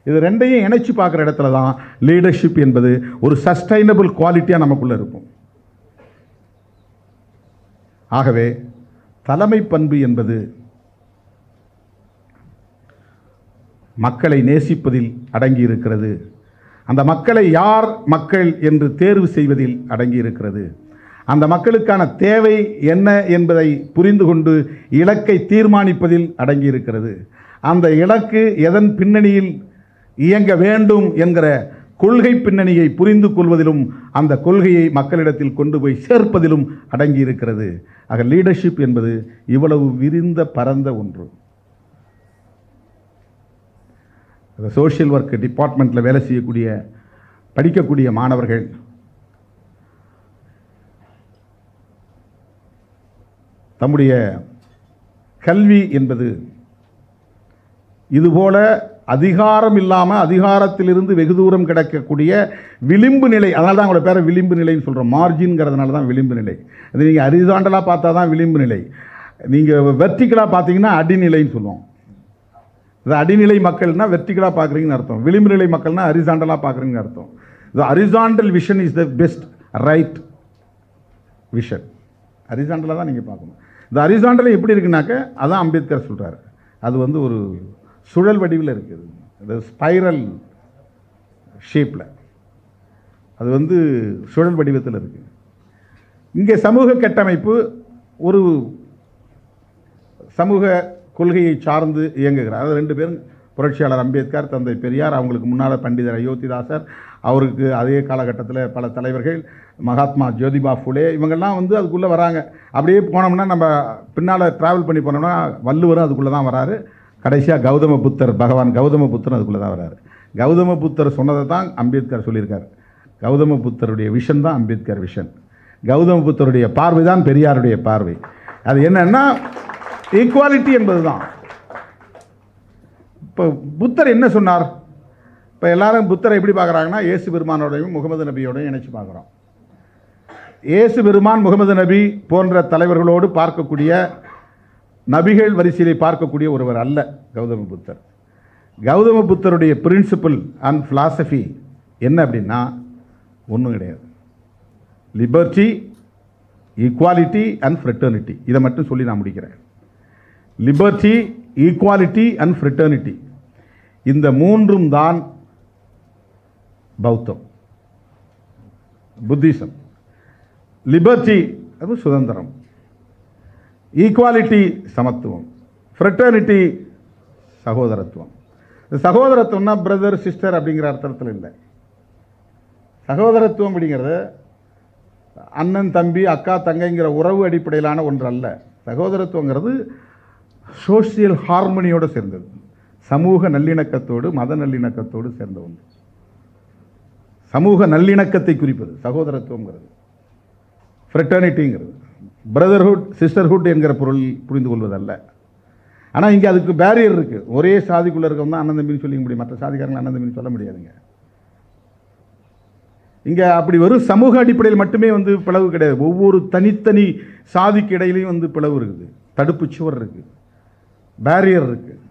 இது ரெண்டையும் இணைச்சி பார்க்குற இடத்துல தான் லீடர்ஷிப் என்பது ஒரு சஸ்டைனபிள் குவாலிட்டியாக நமக்குள்ளே இருக்கும். ஆகவே தலைமை பண்பு என்பது மக்களை நேசிப்பதில் அடங்கி இருக்கிறது. அந்த மக்களை யார் மக்கள் என்று தேர்வு செய்வதில் அடங்கி இருக்கிறது. அந்த மக்களுக்கான தேவை என்ன என்பதை புரிந்து கொண்டு இலக்கை தீர்மானிப்பதில் அடங்கி இருக்கிறது. அந்த இலக்கு எதன் பின்னணியில் இயங்க வேண்டும் என்கிற கொள்கை பின்னணியை புரிந்து கொள்வதிலும் அந்த கொள்கையை மக்களிடத்தில் கொண்டு போய் சேர்ப்பதிலும் அடங்கி இருக்கிறது. ஆக லீடர்ஷிப் என்பது இவ்வளவு விரிந்த பரந்த ஒன்று. சோஷியல் ஒர்க் டிபார்ட்மெண்ட்டில் வேலை செய்யக்கூடிய படிக்கக்கூடிய மாணவர்கள் தம்முடைய கல்வி என்பது இதுபோல அதிகாரம் இல்லாமல் அதிகாரத்திலிருந்து வெகு தூரம் கிடக்கக்கூடிய விளிம்பு நிலை, அதனால தான் அவங்களோட பேரை விளிம்பு நிலைன்னு சொல்கிறோம். மார்ஜின்ங்கிறதுனால தான் விளிம்பு நிலை. அது நீங்கள் ஹரிசாண்டலாக பார்த்தா தான் விளிம்பு நிலை, நீங்கள் வெர்டிக்கலாக பார்த்தீங்கன்னா அடிநிலைன்னு சொல்லுவோம். இது அடிநிலை மக்கள்னால் வெர்டிக்கலாக பார்க்குறீங்கன்னு அர்த்தம், விளிம்பு நிலை மக்கள்னால் ஹரிசாண்டலாக பார்க்குறீங்கன்னு அர்த்தம். The horizontal vision is the best right vision. ஹரிசாண்டலாக தான் நீங்கள் பார்க்கணும். இந்த ஹரிசாண்டல் எப்படி இருக்குனாக்க அதான் அம்பேத்கர் சொல்கிறார். அது வந்து ஒரு சுழல் வடிவில் இருக்குது, அது ஸ்பைரல் ஷேப்பில், அது வந்து சுழல் வடிவத்தில் இருக்குது. இங்கே சமூக கட்டமைப்பு ஒரு சமூக கொள்கையை சார்ந்து இயங்குகிறார். அது ரெண்டு பேரும் புரட்சியாளர் அம்பேத்கர், தந்தை பெரியார், அவங்களுக்கு முன்னால் பண்டிதர் அயோத்திதாசர், அவருக்கு அதே காலகட்டத்தில் பல தலைவர்கள், மகாத்மா ஜோதிபா ஃபுலே, இவங்கெல்லாம் வந்து அதுக்குள்ளே வராங்க. அப்படியே போனோம்னா நம்ம பின்னால் ட்ராவல் பண்ணி போனோம்னா வள்ளுவரும் அதுக்குள்ளே தான் வராரு. கடைசியாக கௌதம புத்தர், பகவான் கௌதம புத்தர் அதுக்குள்ளே தான் வராரு. கௌதம புத்தர் சொன்னதை தான் அம்பேத்கர் சொல்லியிருக்கார். கௌதம புத்தருடைய விஷன் தான் அம்பேத்கர் விஷன். கௌதம புத்தருடைய பார்வை தான் பெரியாருடைய பார்வை. அது என்னன்னா ஈக்குவாலிட்டி என்பது தான். இப்போ புத்தர் என்ன சொன்னார்? இப்போ எல்லாரும் புத்தரை எப்படி பார்க்குறாங்கன்னா இயேசு பெருமானோடையும் முகமது நபியோடையும் இணைச்சி பார்க்குறோம். இயேசு பெருமான், முகமது நபி போன்ற தலைவர்களோடு பார்க்கக்கூடிய, நபிகள் வரிசையிலே பார்க்கக்கூடிய ஒருவர் அல்ல கௌதம புத்தர். கௌதம புத்தருடைய பிரின்சிபல் அண்ட் ஃபிலாசபி என்ன அப்படின்னா ஒன்றும் கிடையாது. Liberty, equality and fraternity. இதை மட்டும் சொல்லி நான் முடிக்கிறேன். லிபர்ட்டி, ஈக்குவாலிட்டி அண்ட் ஃப்ரெட்டர்னிட்டி, இந்த மூன்றும் தான் பௌத்தம், புத்திசம். லிபர்ட்டி அது சுதந்திரம், ஈக்குவாலிட்டி சமத்துவம், ஃப்ரெட்டர்னிட்டி சகோதரத்துவம். சகோதரத்துவம்னா பிரதர் சிஸ்டர் அப்படிங்கிற அர்த்தத்தில் இல்லை. சகோதரத்துவம் அப்படிங்கிறது அண்ணன் தம்பி அக்கா தங்கைங்கிற உறவு அடிப்படையிலான ஒன்று அல்ல. சகோதரத்துவங்கிறது சோசியல் ஹார்மனியோடு சேர்ந்தது, சமூக நல்லிணக்கத்தோடு மத நல்லிணக்கத்தோடு சேர்ந்த ஒன்று. சமூக நல்லிணக்கத்தை குறிப்பது சகோதரத்துவங்கிறது. ஃப்ரெட்டர்னிட்டிங்கிறது பிரதர்ஹுட் சிஸ்டர்ஹுட் என்கிற பொருள் புரிந்து கொள்வதல்ல. ஆனால் இங்கே அதுக்கு பேரியர் இருக்குது. ஒரே சாதிக்குள்ளே இருக்கவங்க தான் அண்ணன் தம்பின்னு சொல்லிக்க முடியும், மற்ற சாதிக்காரங்க அண்ணன் தம்பின்னு சொல்ல முடியாதுங்க. இங்கே அப்படி வெறும் சமூக அடிப்படையில் மட்டுமே வந்து பிளவு கிடையாது. ஒவ்வொரு தனித்தனி சாதிக்கு இடையிலையும் வந்து பிளவு இருக்குது, தடுப்பு சுவர் இருக்குது, பேரியர் இருக்குது.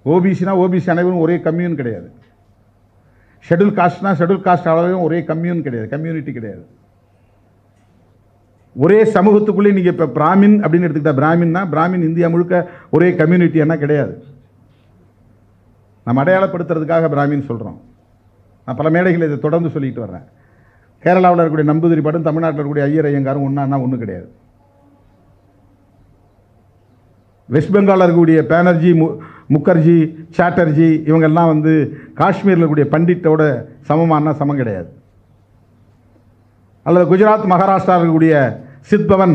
ஓபிசினா ஓபிசி அனைவரும் ஒரே கம்யூன் கிடையாது. ஷெட்யூல் காஸ்ட்னா ஷெட்யூல் காஸ்ட் அளவையும் ஒரே கம்யூன் கிடையாது, கம்யூனிட்டி கிடையாது. ஒரே சமூகத்துக்குள்ளே நீங்கள் இப்போ பிராமின் அப்படின்னு எடுத்துக்கிட்டா, பிராமின்னா பிராமின் இந்தியா முழுக்க ஒரே கம்யூனிட்டி என்ன கிடையாது. நம்ம அடையாளப்படுத்துறதுக்காக பிராமின் சொல்கிறோம். நான் பல மேடைகள் இதை தொடர்ந்து சொல்லிட்டு வர்றேன். கேரளாவில் இருக்கக்கூடிய நம்பூதிரி பாட்டும் தமிழ்நாட்டில் இருக்கக்கூடிய ஐயர் ஐயங்காரும் ஒன்றான்னா ஒன்றும் கிடையாது. வெஸ்ட் பெங்காலில் இருக்கக்கூடிய பேனர்ஜி, முகர்ஜி, சாட்டர்ஜி இவங்கெல்லாம் வந்து காஷ்மீரில் இருக்கக்கூடிய பண்டிட்டோட சமமானா சமம் கிடையாது. அல்லது குஜராத் மகாராஷ்டிராவில் இருக்கக்கூடிய சித்பவன்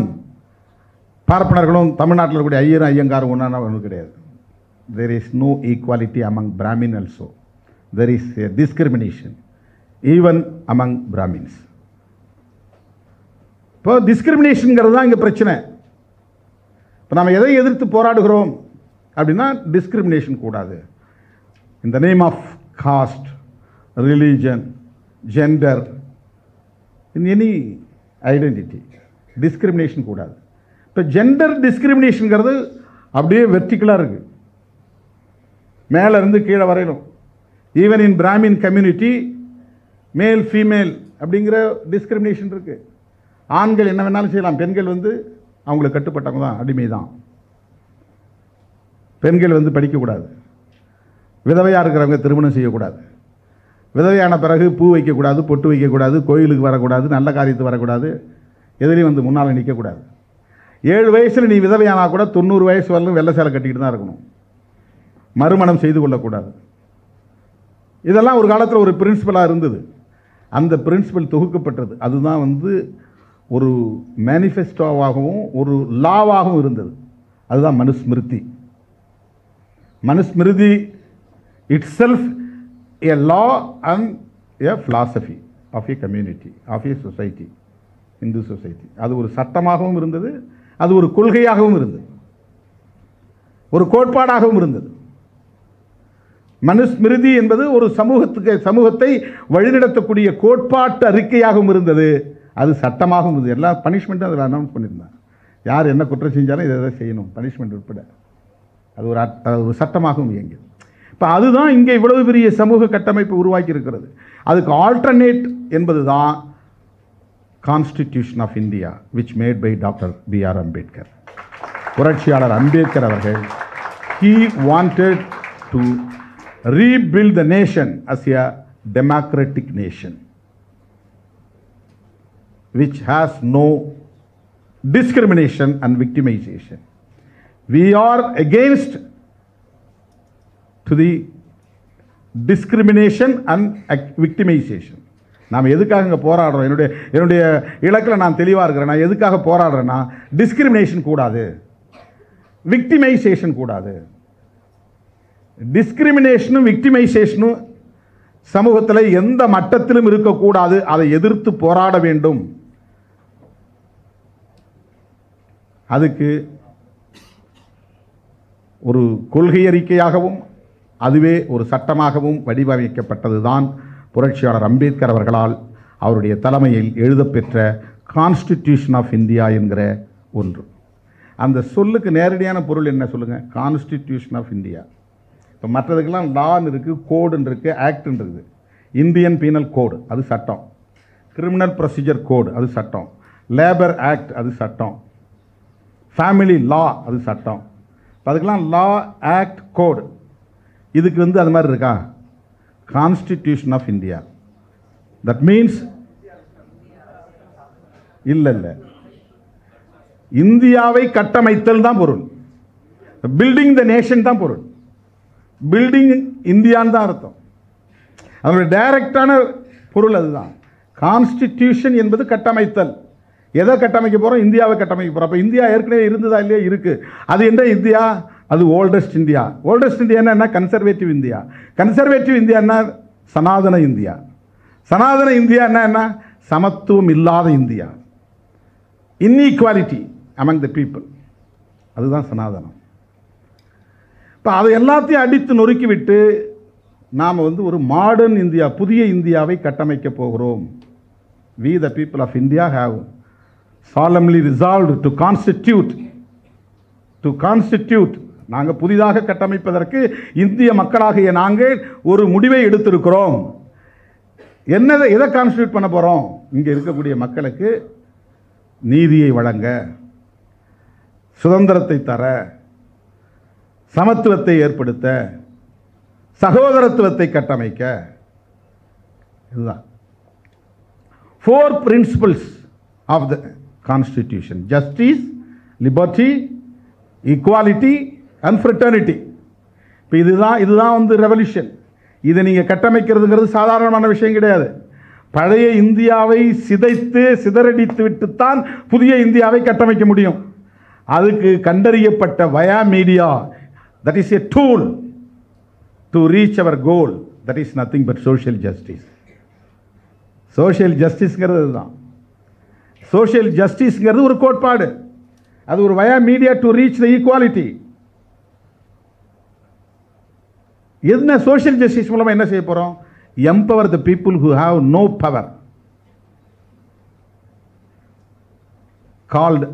பார்ப்பனர்களும் தமிழ்நாட்டில் இருக்கக்கூடிய ஐயரும் ஐயங்காரும் ஒன்றானா ஒன்றும் கிடையாது. there is no equality among Brahmin also. There is a discrimination even among Brahmins. இப்போ டிஸ்கிரிமினேஷனுங்கிறது தான் இங்கே பிரச்சனை. இப்போ நம்ம எதை எதிர்த்து போராடுகிறோம் அப்படின்னா டிஸ்கிரிமினேஷன் கூடாது. In the name of caste, religion, gender, in any identity discrimination கூடாது. இப்போ ஜெண்டர் டிஸ்கிரிமினேஷனுங்கிறது அப்படியே வெர்டிக்கலாக இருக்குது, மேலே இருந்து கீழே வரையிலும். Even in Brahmin community male female அப்படிங்கிற டிஸ்கிரிமினேஷன் இருக்குது. ஆண்கள் என்ன வேணாலும் செய்யலாம், பெண்கள் அவங்களுக்கு கட்டுப்பட்டவங்க தான், அடிமை தான். பெண்கள் படிக்கக்கூடாது, விதவையாக இருக்கிறவங்க திருமணம் செய்யக்கூடாது, விதவையான பிறகு பூ வைக்கக்கூடாது, பொட்டு வைக்கக்கூடாது, கோயிலுக்கு வரக்கூடாது, நல்ல காரியத்துக்கு வரக்கூடாது, எதுலேயும் முன்னால் நிற்கக்கூடாது. 7 வயசில் நீ விதவையானா கூட 90 வயசு வரலும் வெள்ளை சேலை கட்டிக்கிட்டு தான் இருக்கணும். மறுமணம் செய்து கொள்ளக்கூடாது. இதெல்லாம் ஒரு காலத்தில் ஒரு பிரின்சிபலாக இருந்தது. அந்த பிரின்சிபல் தொகுக்கப்பட்டது. அதுதான் ஒரு மேனிஃபெஸ்டோவாகவும் ஒரு லாவாகவும் இருந்தது. அதுதான் Manusmriti. Manusmriti it self a law and a philosophy of a community, of a society, Hindu society. அது ஒரு சட்டமாகவும் இருந்தது, அது ஒரு கொள்கையாகவும் இருந்தது, ஒரு கோட்பாடாகவும் இருந்தது. மனுஸ்மிருதி என்பது ஒரு சமூகத்தை வழிநடத்தக்கூடிய கோட்பாட்டு அறிக்கையாகவும் இருந்தது, அது சட்டமாகவும் இருந்தது. எல்லா பனிஷ்மெண்ட்டும் அதில் அனௌன்ஸ் பண்ணியிருந்தாங்க. யார் என்ன குற்றம் செஞ்சாலும் இதை செய்யணும், பனிஷ்மெண்ட் உட்பட. அது ஒரு சட்டமாகவும் இயங்கியது. இப்போ அதுதான் இங்கே இவ்வளவு பெரிய சமூக கட்டமைப்பு உருவாக்கி இருக்கிறது. அதுக்கு ஆல்டர்னேட் என்பது தான் constitution of India which made by doctor B.R. Ambedkar. புரட்சியாளர் அம்பேத்கர் அவர்கள் he wanted to rebuild the nation as a democratic nation which has no discrimination and victimization. We are against to the discrimination and victimization. நாம் எதுக்காக இங்கே போராடுறோம்? என்னுடைய இலக்கில் நான் தெளிவாக இருக்கிறேன். நான் எதுக்காக போராடுறேன்னா, டிஸ்கிரிமினேஷன் கூடாது, விக்டிமைசேஷன் கூடாது. டிஸ்கிரிமினேஷனும் விக்டிமைசேஷனும் சமூகத்தில் எந்த மட்டத்திலும் இருக்கக்கூடாது. அதை எதிர்த்து போராட வேண்டும். அதுக்கு ஒரு கொள்கை அறிக்கையாகவும் அதுவே ஒரு சட்டமாகவும் வடிவமைக்கப்பட்டது தான் புரட்சியாளர் அம்பேத்கர் அவர்களால் அவருடைய தலைமையில் எழுதப்பெற்ற கான்ஸ்டிடியூஷன் ஆஃப் இந்தியா என்கிற ஒன்று. அந்த சொல்லுக்கு நேரடியான பொருள் என்ன சொல்லுங்கள்? Constitution of India. இப்போ மற்றதுக்கெல்லாம் லான்னு இருக்குது, கோடுன்னு இருக்குது, ஆக்ட்ன்னு இருக்குது. இந்தியன் பீனல் கோடு அது சட்டம், கிரிமினல் ப்ரொசீஜர் கோடு அது சட்டம், லேபர் ஆக்ட் அது சட்டம், ஃபேமிலி லா அது சட்டம். அதுக்கெல்லாம் லா, ஆக்ட், கோடு. இதுக்கு அது மாதிரி இருக்கா? Constitution of India. That means இல்லை, இந்தியாவை கட்டமைத்தல் தான் பொருள். பில்டிங் த நேஷன் தான் பொருள். பில்டிங் இந்தியான்னு தான் அர்த்தம். அதனுடைய டைரக்டான பொருள் அதுதான். கான்ஸ்டிடியூஷன் என்பது கட்டமைத்தல். எதை கட்டமைக்க போகிறோம்? இந்தியாவை கட்டமைக்க போகிறோம். அப்போ இந்தியா ஏற்கனவே இருந்ததா இல்லையா? இருக்குது. அது என்ன இந்தியா? அது ஓல்டஸ்ட் இந்தியா. ஓல்டஸ்ட் இந்தியா என்ன? Conservative India. கன்சர்வேட்டிவ் இந்தியா என்ன? சனாதன இந்தியா. சனாதன இந்தியா என்ன? சமத்துவம் இல்லாத India, inequality among the people. அதுதான் சனாதனம். இப்போ அதை எல்லாத்தையும் அடித்து நொறுக்கிவிட்டு நாம் ஒரு மாடர்ன் இந்தியா, புதிய இந்தியாவை கட்டமைக்க போகிறோம். We the people of India have solemnly resolved to constitute நாங்கள் புதிதாக கட்டமைப்பதற்கு இந்திய மக்களாகிய நாங்கள் ஒரு முடிவை எடுத்திருக்கிறோம். எதை கான்ஸ்டிடியூட் பண்ண போகிறோம்? இங்கே இருக்கக்கூடிய மக்களுக்கு நீதியை வழங்க, சுதந்திரத்தை தர, சமத்துவத்தை ஏற்படுத்த, சகோதரத்துவத்தை கட்டமைக்க. இதுதான் 4 principles of the constitution: justice, liberty, equality and fraternity. இப்போ இதுதான் ரெவல்யூஷன். இதை நீங்கள் கட்டமைக்கிறதுங்கிறது சாதாரணமான விஷயம் கிடையாது. பழைய இந்தியாவை சிதறடித்து விட்டுத்தான் புதிய இந்தியாவை கட்டமைக்க முடியும். அதுக்கு கண்டறியப்பட்ட வயா media, that is a tool to reach our goal. That is nothing but social justice. Social ஜஸ்டிஸ்ங்கிறது தான். சோஷியல் ஜஸ்டிஸ்ங்கிறது ஒரு கோட்பாடு. அது ஒரு via media to reach the equality. என்ன சோஷியல் ஜஸ்டிஸ் மூலமாக என்ன செய்ய போகிறோம்? Empower the people who have no power, called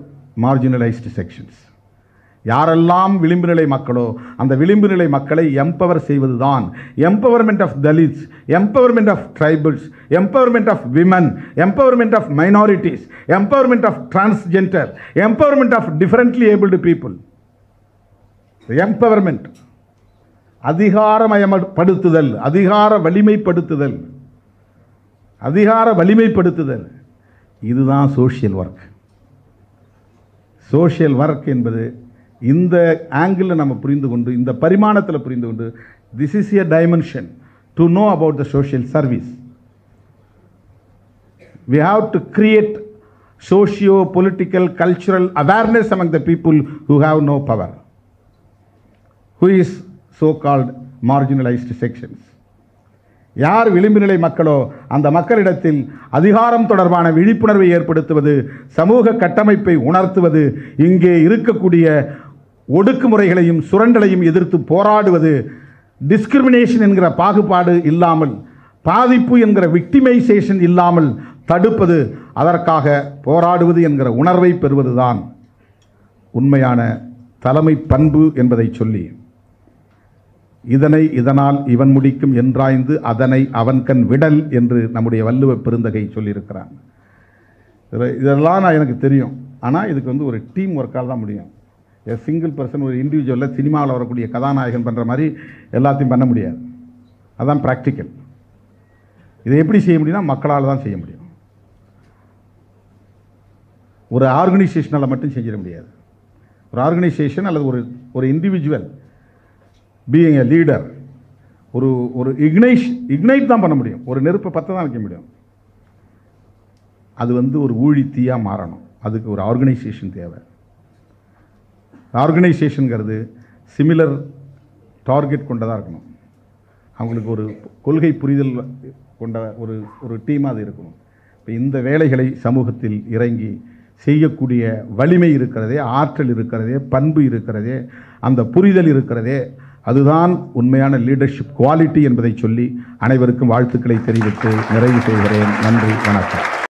marginalised sections. யாரெல்லாம் விளிம்பு நிலை மக்களோ அந்த விளிம்பு நிலை மக்களை எம்பவர் செய்வதுதான் empowerment of Dalits, empowerment of tribals, empowerment of women, empowerment of minorities, empowerment of transgender, empowerment of differently abled people. Empowerment, அதிகாரமயப்படுத்துதல், அதிகார வலிமைப்படுத்துதல், அதிகார வலிமைப்படுத்துதல், இதுதான் சோஷியல் ஒர்க். சோஷியல் ஒர்க் என்பது இந்த ஆங்கிளில் நம்ம புரிந்து கொண்டு, இந்த பரிமாணத்தில் புரிந்து கொண்டு, this is a dimension to know about the social service. We have to create socio-political, cultural awareness among the people who have no power, who is so-called marginalized sections. யார் விளிம்பு நிலை மக்களோ அந்த மக்களிடத்தில் அதிகாரம் தொடர்பான விழிப்புணர்வை ஏற்படுத்துவது, சமூக கட்டமைப்பை உணர்த்துவது, இங்கே இருக்கக்கூடிய ஒடுக்குமுறைகளையும் சுரண்டலையும் எதிர்த்து போராடுவது, டிஸ்கிரிமினேஷன் என்கிற பாகுபாடு இல்லாமல், பாதிப்பு என்கிற விக்டிமைசேஷன் இல்லாமல் தடுப்பது, அதற்காக போராடுவது என்கிற உணர்வை பெறுவதுதான் உண்மையான தலைமை பண்பு என்பதை சொல்லி, இதனை இதனால் இவன் முடிக்கும் என்றாய்ந்து அதனை அவன்கண் விடல் என்று நம்முடைய வள்ளுவ பெருந்தகை சொல்லியிருக்கிறான். இதெல்லாம் எனக்கு தெரியும். ஆனால் இதுக்கு ஒரு டீம் ஒர்க்கால் தான் முடியும். சிங்கிள் பர்சன், ஒரு இண்டிவிஜுவலில் சினிமாவில் வரக்கூடிய கதாநாயகன் பண்ணுற மாதிரி எல்லாத்தையும் பண்ண முடியாது. அதுதான் ப்ராக்டிக்கல். இதை எப்படி செய்ய முடியும்னா மக்களால் தான் செய்ய முடியும். ஒரு ஆர்கனைசேஷனால் மட்டும் செஞ்சிட முடியாது. ஒரு ஆர்கனைசேஷன் அல்லது ஒரு இண்டிவிஜுவல் பீயிங் எ லீடர் ஒரு இக்னைட் தான் பண்ண முடியும். ஒரு நெருப்பை பற்ற தான் வைக்க முடியும். அது ஒரு ஊழி தீயாக மாறணும். அதுக்கு ஒரு ஆர்கனைசேஷன் தேவை. ஆர்கனைசேஷனுங்கிறது சிமிலர் டார்கெட் கொண்டதாக இருக்கணும். அவங்களுக்கு ஒரு கொள்கை புரிதல் கொண்ட ஒரு டீமாக அது இருக்கணும். இப்போ இந்த வேலைகளை சமூகத்தில் இறங்கி செய்யக்கூடிய வலிமை இருக்கிறதே, ஆற்றல் இருக்கிறதே, பண்பு இருக்கிறதே, அந்த புரிதல் இருக்கிறதே, அதுதான் உண்மையான லீடர்ஷிப் குவாலிட்டி என்பதை சொல்லி அனைவருக்கும் வாழ்த்துக்களை தெரிவித்து நிறைவு செய்கிறேன். நன்றி, வணக்கம்.